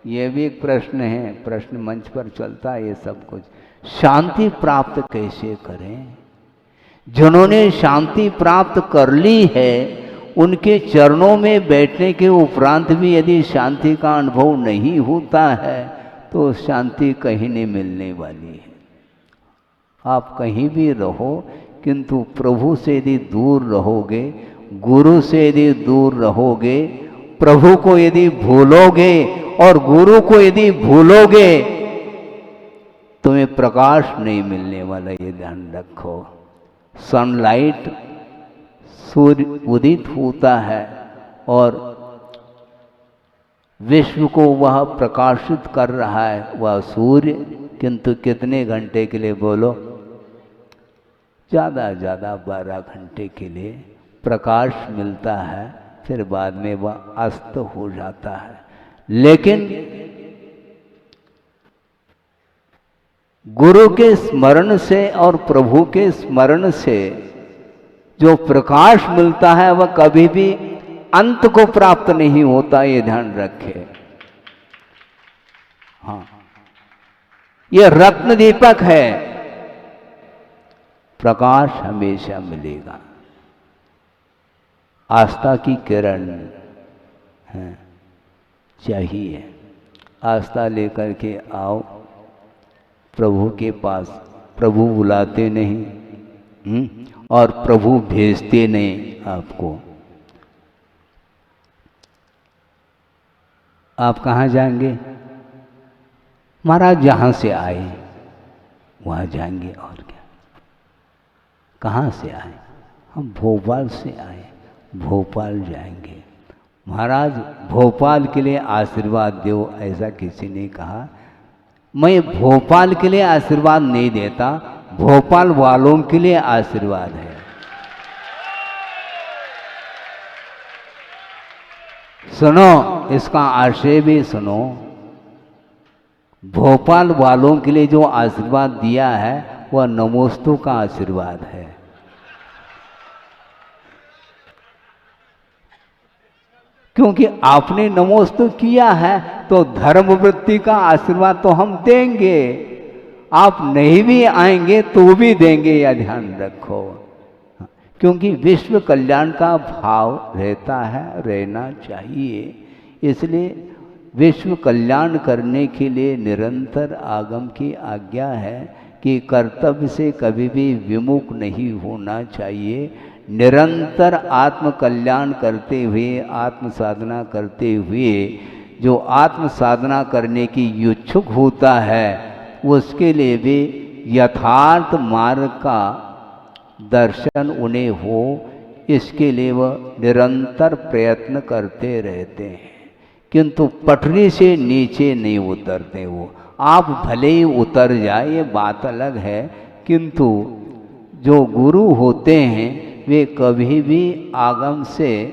यह भी एक प्रश्न है, प्रश्न मंच पर चलता है ये सब कुछ। शांति प्राप्त कैसे करें? जिन्होंने शांति प्राप्त कर ली है उनके चरणों में बैठने के उपरांत भी यदि शांति का अनुभव नहीं होता है तो शांति कहीं नहीं मिलने वाली है। आप कहीं भी रहो, किंतु प्रभु से यदि दूर रहोगे, गुरु से यदि दूर रहोगे, प्रभु को यदि भूलोगे और गुरु को यदि भूलोगे, तुम्हें प्रकाश नहीं मिलने वाला, ये ध्यान रखो। सनलाइट, सूर्य उदित होता है और विश्व को वह प्रकाशित कर रहा है वह सूर्य, किंतु कितने घंटे के लिए बोलो? ज़्यादा 12 घंटे के लिए प्रकाश मिलता है, फिर बाद में वह अस्त हो जाता है। लेकिन गुरु के स्मरण से और प्रभु के स्मरण से जो प्रकाश मिलता है वह कभी भी अंत को प्राप्त नहीं होता, ये ध्यान रखे। हाँ, यह रत्न दीपक है, प्रकाश हमेशा मिलेगा। आस्था की किरण है चाहिए, आस्था लेकर के आओ प्रभु के पास। प्रभु बुलाते नहीं और प्रभु भेजते नहीं आपको। आप कहाँ जाएंगे? महाराज जहाँ से आए वहाँ जाएंगे, और क्या। कहाँ से आए? हम भोपाल से आए, भोपाल जाएंगे। महाराज भोपाल के लिए आशीर्वाद दो, ऐसा किसी ने कहा। मैं भोपाल के लिए आशीर्वाद नहीं देता, भोपाल वालों के लिए आशीर्वाद है। सुनो, इसका आशय भी सुनो। भोपाल वालों के लिए जो आशीर्वाद दिया है वह नमोस्तु का आशीर्वाद है। क्योंकि आपने नमोस्तु किया है तो धर्म वृत्ति का आशीर्वाद तो हम देंगे, आप नहीं भी आएंगे तो भी देंगे, यह ध्यान रखो। क्योंकि विश्व कल्याण का भाव रहता है, रहना चाहिए। इसलिए विश्व कल्याण करने के लिए निरंतर आगम की आज्ञा है कि कर्तव्य से कभी भी विमुख नहीं होना चाहिए। निरंतर आत्म कल्याण करते हुए, आत्म साधना करते हुए जो आत्म साधना करने की इच्छुक होता है उसके लिए भी यथार्थ मार्ग का दर्शन उन्हें हो, इसके लिए वह निरंतर प्रयत्न करते रहते हैं। किंतु पटरी से नीचे नहीं उतरते वो। आप भले ही उतर जाए ये बात अलग है, किंतु जो गुरु होते हैं वे कभी भी आगम से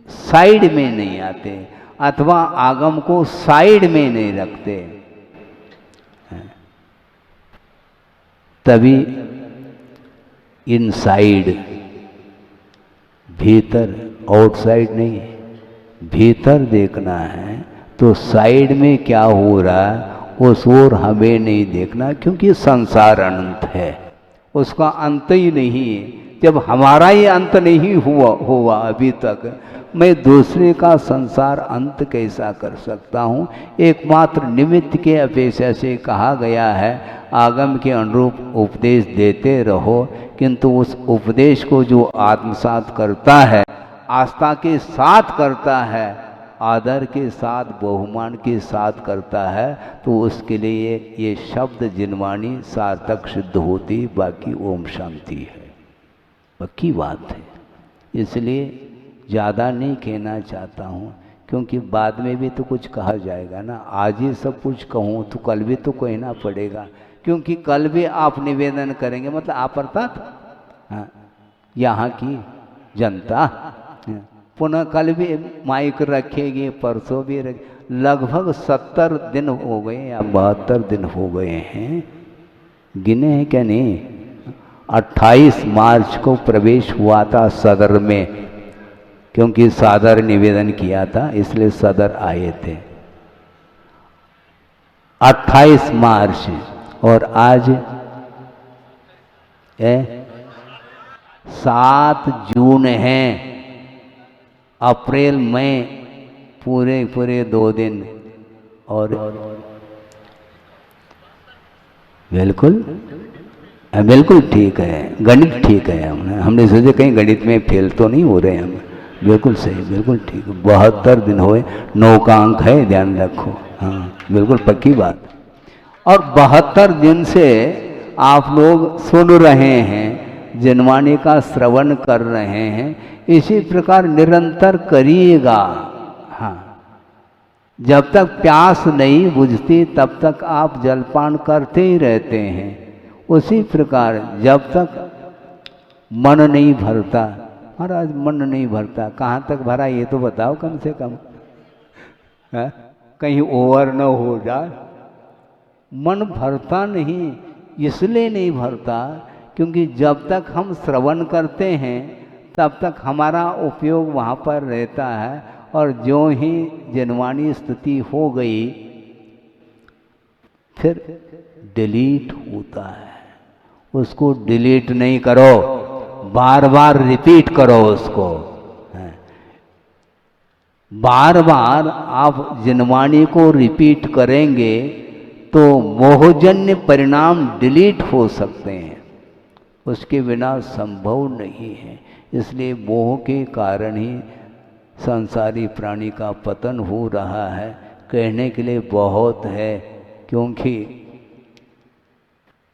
साइड में नहीं आते अथवा आगम को साइड में नहीं रखते। तभी इनसाइड, भीतर, आउटसाइड नहीं है, भीतर देखना है तो साइड में क्या हो रहा है उस ओर हमें नहीं देखना, क्योंकि संसार अनंत है, उसका अंत ही नहीं है। जब हमारा ही अंत नहीं हुआ अभी तक, मैं दूसरे का संसार अंत कैसा कर सकता हूँ। एकमात्र निमित्त के अपेक्षा से कहा गया है आगम के अनुरूप उपदेश देते रहो, किंतु उस उपदेश को जो आत्मसात करता है, आस्था के साथ करता है, आदर के साथ, बहुमान के साथ करता है, तो उसके लिए ये शब्द जिनवाणी सार्थक सिद्ध होती। बाकी ओम शांति है, पक्की बात है। इसलिए ज़्यादा नहीं कहना चाहता हूँ, क्योंकि बाद में भी तो कुछ कहा जाएगा ना। आज ही सब कुछ कहूँ तो कल भी तो कहना पड़ेगा, क्योंकि कल भी आप निवेदन करेंगे, मतलब आप अर्थात यहाँ की जनता पुनः कल भी माइक रखेगी, परसों भी रख, लगभग 70 दिन हो गए या 72 दिन हो गए हैं, गिने हैं क्या नहीं। 28 मार्च को प्रवेश हुआ था सदर में, क्योंकि सादर निवेदन किया था इसलिए सदर आए थे। 28 मार्च और आज 7 जून है। अप्रैल मई पूरे 2 दिन और बिल्कुल ठीक है, गणित ठीक है। हमने सोचे कहीं गणित में फेल तो नहीं हो रहे हम। बिल्कुल सही, बिल्कुल ठीक। 72 दिन हुए, 9 का अंक है, ध्यान रखो। हाँ, बिल्कुल पक्की बात। और 72 दिन से आप लोग सुन रहे हैं, जिनवाणी का श्रवण कर रहे हैं, इसी प्रकार निरंतर करिएगा। हाँ, जब तक प्यास नहीं बुझती तब तक आप जलपान करते ही रहते हैं। उसी प्रकार जब तक मन नहीं भरता, महाराज मन नहीं भरता, कहाँ तक भरा ये तो बताओ कम से कम, है? कहीं ओवर न हो जाए। मन भरता नहीं, इसलिए नहीं भरता क्योंकि जब तक हम श्रवण करते हैं तब तक हमारा उपयोग वहाँ पर रहता है, और जो ही जिनवाणी स्तुति हो गई फिर डिलीट होता है। उसको डिलीट नहीं करो, बार बार रिपीट करो उसको। बार बार आप जिनवाणी को रिपीट करेंगे तो मोहजन्य परिणाम डिलीट हो सकते हैं, उसके बिना संभव नहीं है। इसलिए मोह के कारण ही संसारी प्राणी का पतन हो रहा है। कहने के लिए बहुत है, क्योंकि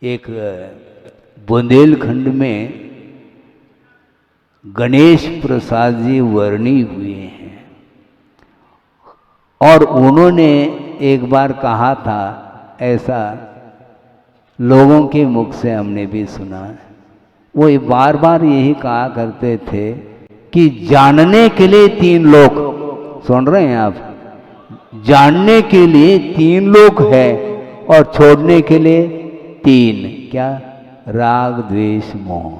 एक बुंदेलखंड में गणेश प्रसाद जी वर्णी हुए हैं। और उन्होंने एक बार कहा था, ऐसा लोगों के मुख से हमने भी सुना है, वो बार बार यही कहा करते थे कि जानने के लिए 3 लोग, सुन रहे हैं आप, जानने के लिए 3 लोग हैं और छोड़ने के लिए 3, क्या? राग द्वेष मोह।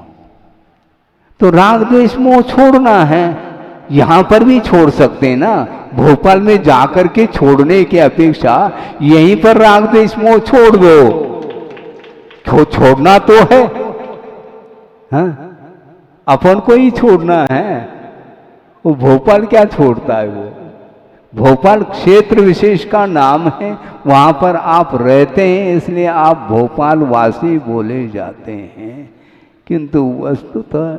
तो राग द्वेष मोह छोड़ना है, यहां पर भी छोड़ सकते हैं ना। भोपाल में जाकर के छोड़ने की अपेक्षा यहीं पर राग द्वेष मोह छोड़ दो, छोड़ना तो है, हाँ? अपन को ही छोड़ना है। वो भोपाल क्या छोड़ता है? वो भोपाल क्षेत्र विशेष का नाम है, वहां पर आप रहते हैं इसलिए आप भोपाल वासी बोले जाते हैं, किंतु वस्तुतः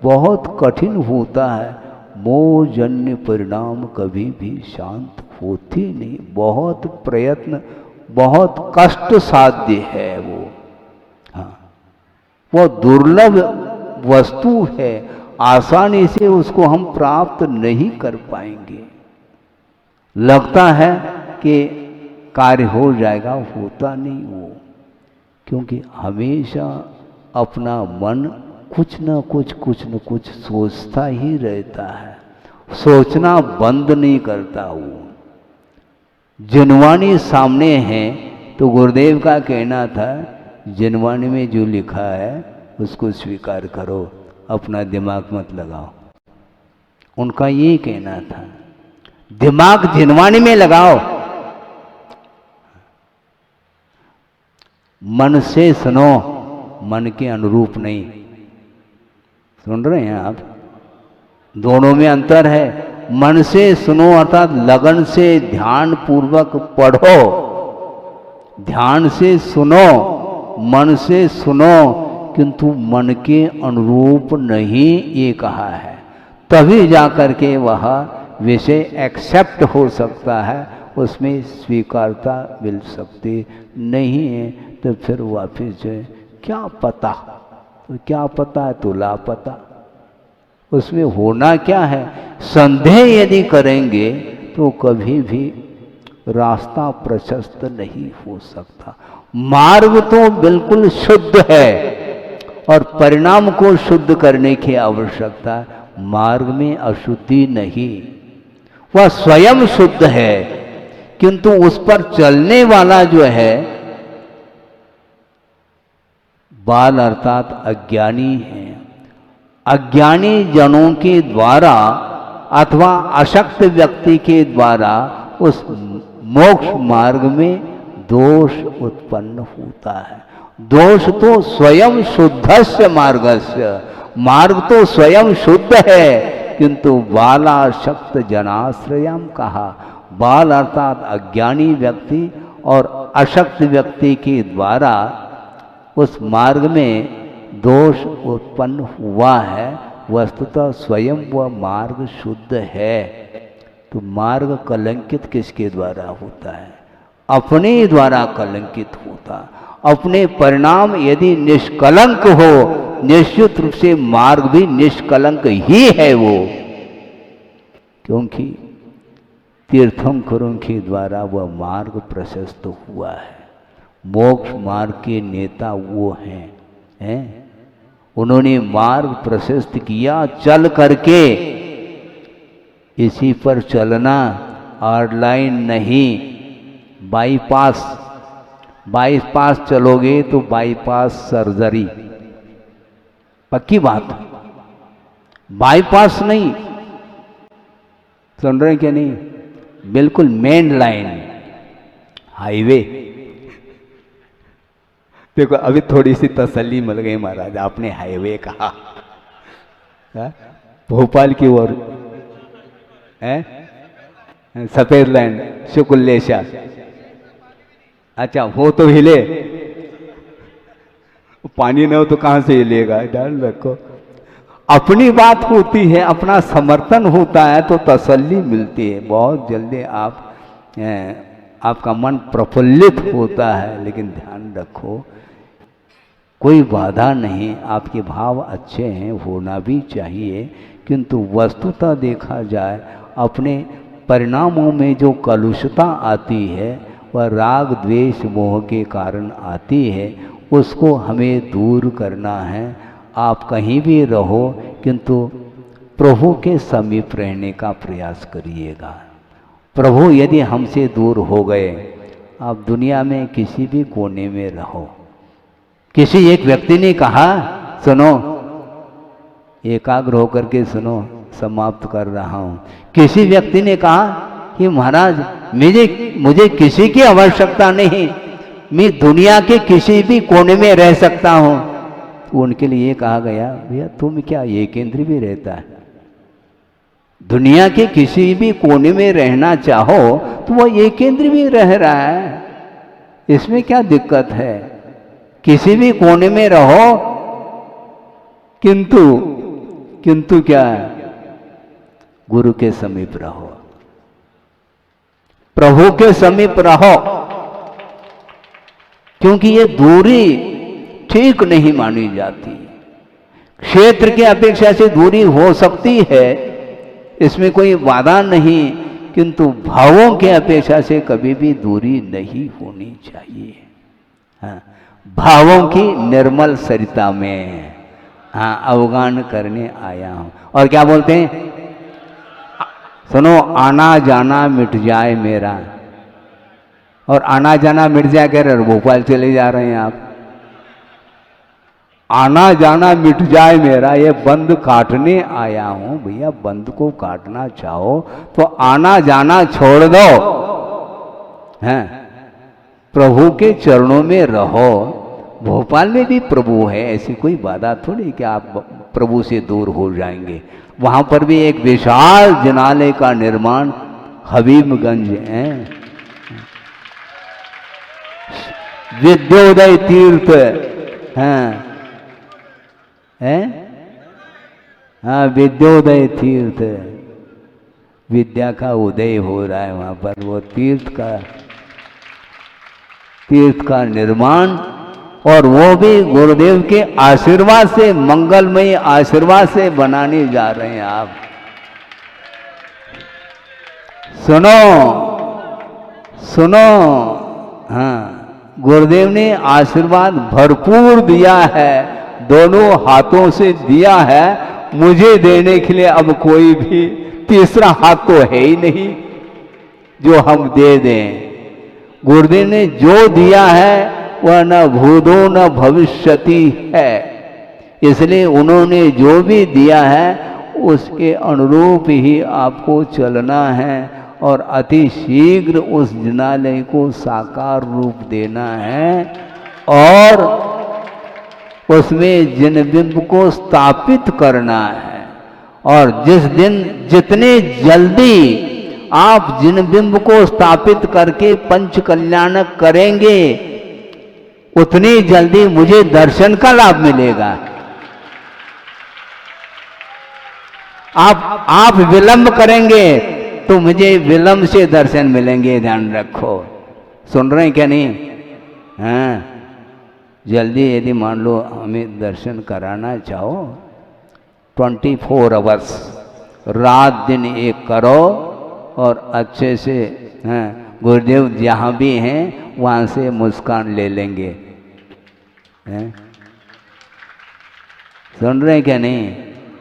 बहुत कठिन होता है। मोहजन्य परिणाम कभी भी शांत होती नहीं, बहुत प्रयत्न, बहुत कष्ट साध्य है वो। हाँ, वो दुर्लभ वस्तु है, आसानी से उसको हम प्राप्त नहीं कर पाएंगे। लगता है कि कार्य हो जाएगा, होता नहीं वो, क्योंकि हमेशा अपना मन कुछ न कुछ सोचता ही रहता है, सोचना बंद नहीं करता वो। जिनवाणी सामने है तो गुरुदेव का कहना था, जिनवाणी में जो लिखा है उसको स्वीकार करो, अपना दिमाग मत लगाओ। उनका ये कहना था, दिमाग जिनवाणी में लगाओ, मन से सुनो, मन के अनुरूप नहीं। सुन रहे हैं आप? दोनों में अंतर है। मन से सुनो अर्थात लगन से ध्यान पूर्वक पढ़ो, ध्यान से सुनो, मन से सुनो, किंतु मन के अनुरूप नहीं, ये कहा है। तभी जाकर के वह विषय एक्सेप्ट हो सकता है, उसमें स्वीकारता मिल सकती नहीं है। तो फिर वापिस जो है क्या पता, तो क्या पता है तो लापता, उसमें होना क्या है। संदेह यदि करेंगे तो कभी भी रास्ता प्रशस्त नहीं हो सकता। मार्ग तो बिल्कुल शुद्ध है और परिणाम को शुद्ध करने की आवश्यकता है। मार्ग में अशुद्धि नहीं, वह स्वयं शुद्ध है, किंतु उस पर चलने वाला जो है बाल अर्थात अज्ञानी है। अज्ञानी जनों के द्वारा अथवा अशक्त व्यक्ति के द्वारा उस मोक्ष मार्ग में दोष उत्पन्न होता है। दोष तो स्वयं शुद्धस्य मार्गस्य, मार्ग तो स्वयं शुद्ध है, किंतु बालाशक्त जनाश्रयम कहा। बाल अर्थात अज्ञानी व्यक्ति और अशक्त व्यक्ति के द्वारा उस मार्ग में दोष उत्पन्न हुआ है। वस्तुतः स्वयं वह मार्ग शुद्ध है। तो मार्ग कलंकित किसके द्वारा होता है? अपने द्वारा कलंकित होता। अपने परिणाम यदि निष्कलंक हो, निश्चित रूप से मार्ग भी निष्कलंक ही है वो, क्योंकि तीर्थंकरों के द्वारा वह मार्ग प्रशस्त हुआ है। मोक्ष मार्ग के नेता वो हैं, उन्होंने मार्ग प्रशस्त किया। चल करके इसी पर चलना, ऑनलाइन नहीं, बाईपास। बाईपास चलोगे तो बाईपास सर्जरी, पक्की बात। बाईपास नहीं, सुन रहे हैं क्या? नहीं, बिल्कुल मेन लाइन हाईवे। देखो अभी थोड़ी सी तसल्ली मिल गई महाराज, आपने हाईवे कहा। भोपाल की ओर सफेद लैंड शुकुल्लेशा, अच्छा वो तो हिले, पानी न हो तो कहां से हिलेगा, ध्यान रखो। अपनी बात होती है, अपना समर्थन होता है तो तसल्ली मिलती है। बहुत जल्दी आपका मन प्रफुल्लित होता है। लेकिन ध्यान रखो, कोई बाधा नहीं, आपके भाव अच्छे हैं, होना भी चाहिए, किंतु वस्तुतः देखा जाए अपने परिणामों में जो कलुषता आती है वह राग द्वेष मोह के कारण आती है, उसको हमें दूर करना है। आप कहीं भी रहो किंतु प्रभु के समीप रहने का प्रयास करिएगा। प्रभु यदि हमसे दूर हो गए, आप दुनिया में किसी भी कोने में रहो। किसी एक व्यक्ति ने कहा, सुनो, एकाग्र होकर के सुनो, समाप्त कर रहा हूं। किसी व्यक्ति ने कहा कि महाराज मुझे किसी की आवश्यकता नहीं, मैं दुनिया के किसी भी कोने में रह सकता हूं। तो उनके लिए कहा गया, भैया तुम क्या एक इंद्रिय भी रहता है? दुनिया के किसी भी कोने में रहना चाहो तो वह एक इंद्रिय भी रह रहा है, इसमें क्या दिक्कत है? किसी भी कोने में रहो, किंतु क्या है? गुरु के समीप रहो, प्रभु के समीप रहो, क्योंकि ये दूरी ठीक नहीं मानी जाती। क्षेत्र की अपेक्षा से दूरी हो सकती है, इसमें कोई वादा नहीं, किंतु भावों के अपेक्षा से कभी भी दूरी नहीं होनी चाहिए। हाँ, भावों की निर्मल सरिता में अवगान करने आया हूं। और क्या बोलते हैं? सुनो, आना जाना मिट जाए मेरा। और आना जाना मिट जाए कह रहे, भोपाल चले जा रहे हैं आप। आना जाना मिट जाए मेरा, ये बंद काटने आया हूं। भैया बंद को काटना चाहो तो आना जाना छोड़ दो, हैं? प्रभु के चरणों में रहो। भोपाल में भी प्रभु है, ऐसी कोई बाधा थोड़ी कि आप प्रभु से दूर हो जाएंगे। वहां पर भी एक विशाल जिनालय का निर्माण हबीबगंज है, विद्योदय तीर्थ हैं, हाँ, विद्योदय तीर्थ, विद्या का उदय हो रहा है वहां पर। वो तीर्थ का निर्माण, और वो भी गुरुदेव के आशीर्वाद से, मंगलमय आशीर्वाद से बनाने जा रहे हैं आप। सुनो, हाँ, गुरुदेव ने आशीर्वाद भरपूर दिया है, दोनों हाथों से दिया है। मुझे देने के लिए अब कोई भी तीसरा हाथ तो है ही नहीं जो हम दे दें। गुरुदेव ने जो दिया है वह न भूतो न भविष्यति है, इसलिए उन्होंने जो भी दिया है उसके अनुरूप ही आपको चलना है और अति शीघ्र उस जिनालय को साकार रूप देना है और उसमें जिनबिंब को स्थापित करना है। और जिस दिन जितने जल्दी आप जिनबिंब को स्थापित करके पंच कल्याण करेंगे, उतनी जल्दी मुझे दर्शन का लाभ मिलेगा। आप विलंब करेंगे तो मुझे विलंब से दर्शन मिलेंगे, ध्यान रखो। सुन रहे हैं क्या नहीं? हाँ, जल्दी यदि मान लो हमें दर्शन कराना चाहो, 24 आवर्स रात दिन एक करो और अच्छे से, हाँ, गुरुदेव जहाँ भी हैं वहाँ से मुस्कान ले लेंगे। सुन रहे हैं क्या नहीं?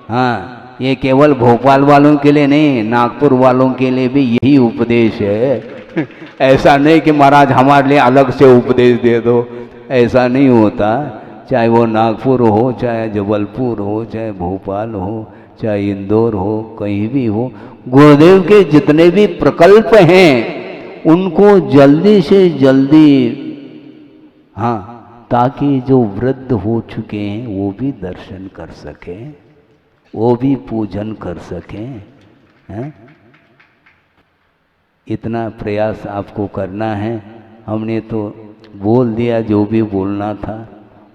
हाँ, ये केवल भोपाल वालों के लिए नहीं, नागपुर वालों के लिए भी यही उपदेश है। ऐसा नहीं कि महाराज हमारे लिए अलग से उपदेश दे दो, ऐसा नहीं होता। चाहे वो नागपुर हो, चाहे जबलपुर हो, चाहे भोपाल हो, चाहे इंदौर हो, कहीं भी हो, गुरुदेव के जितने भी प्रकल्प हैं उनको जल्दी से जल्दी, हाँ, ताकि जो वृद्ध हो चुके हैं वो भी दर्शन कर सकें, वो भी पूजन कर सकें, हैं? इतना प्रयास आपको करना है। हमने तो बोल दिया जो भी बोलना था,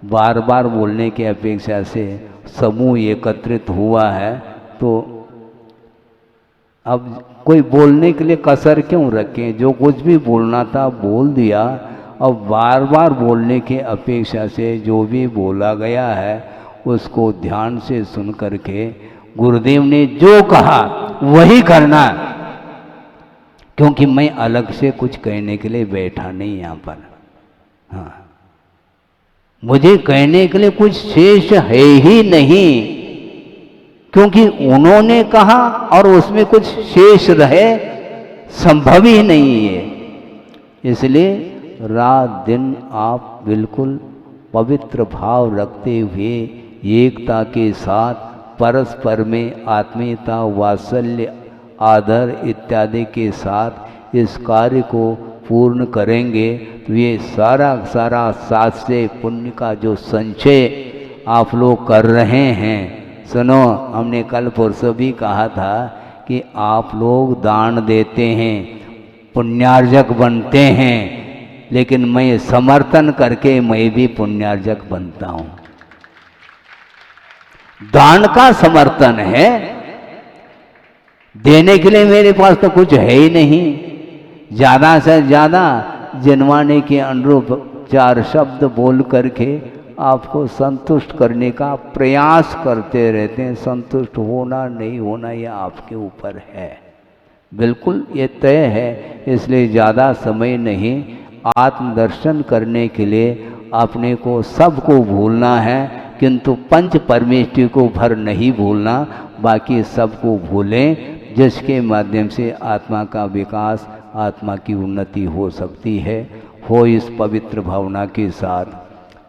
बार बार बोलने की अपेक्षा से समूह एकत्रित हुआ है तो अब कोई बोलने के लिए कसर क्यों रखें? जो कुछ भी बोलना था बोल दिया। अब बार बार बोलने की अपेक्षा से जो भी बोला गया है उसको ध्यान से सुन करके गुरुदेव ने जो कहा वही करना। क्योंकि मैं अलग से कुछ कहने के लिए बैठा नहीं यहाँ पर। हाँ, मुझे कहने के लिए कुछ शेष है ही नहीं, क्योंकि उन्होंने कहा और उसमें कुछ शेष रहे संभव ही नहीं है। इसलिए रात दिन आप बिल्कुल पवित्र भाव रखते हुए एकता के साथ परस्पर में आत्मीयता, वात्सल्य, आदर इत्यादि के साथ इस कार्य को पूर्ण करेंगे तो ये सारा शास्त्रीय पुण्य का जो संचय आप लोग कर रहे हैं। सुनो, हमने कल परसों भी कहा था कि आप लोग दान देते हैं, पुण्यार्जक बनते हैं, लेकिन मैं समर्थन करके मैं भी पुण्यार्जक बनता हूँ। दान का समर्थन है, देने के लिए मेरे पास तो कुछ है ही नहीं। ज़्यादा से ज़्यादा जनवाने के अनुरूप 4 शब्द बोल करके आपको संतुष्ट करने का प्रयास करते रहते हैं। संतुष्ट होना नहीं होना ये आपके ऊपर है, बिल्कुल ये तय है। इसलिए ज़्यादा समय नहीं, आत्मदर्शन करने के लिए अपने को सबको भूलना है, किंतु पंच परमेष्टि को भर नहीं भूलना, बाकी सबको भूलें, जिसके माध्यम से आत्मा का विकास, आत्मा की उन्नति हो सकती है। हो इस पवित्र भावना के साथ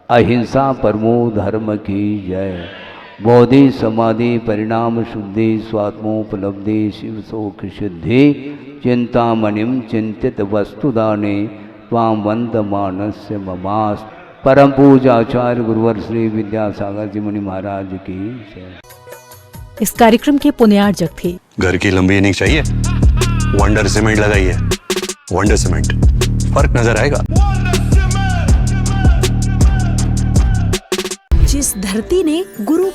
अहिंसा परमो धर्म की जय। बोधि समाधि परिणाम शुद्धि स्वात्मोपलब्धि शिव शोक सिद्धि चिंतामणिम चिंतित वस्तुदाने त्वाम वंदमानस्य ममास। परम पूजा आचार्य गुरुवर श्री विद्यासागर जी मुनि महाराज की जय। इस कार्यक्रम के पुण्यार्जक थे घर की लंबी इनिंग चाहिए, वंडर सीमेंट लगाइए। वंडर सीमेंट, फर्क नजर आएगा। जिस धरती ने गुरु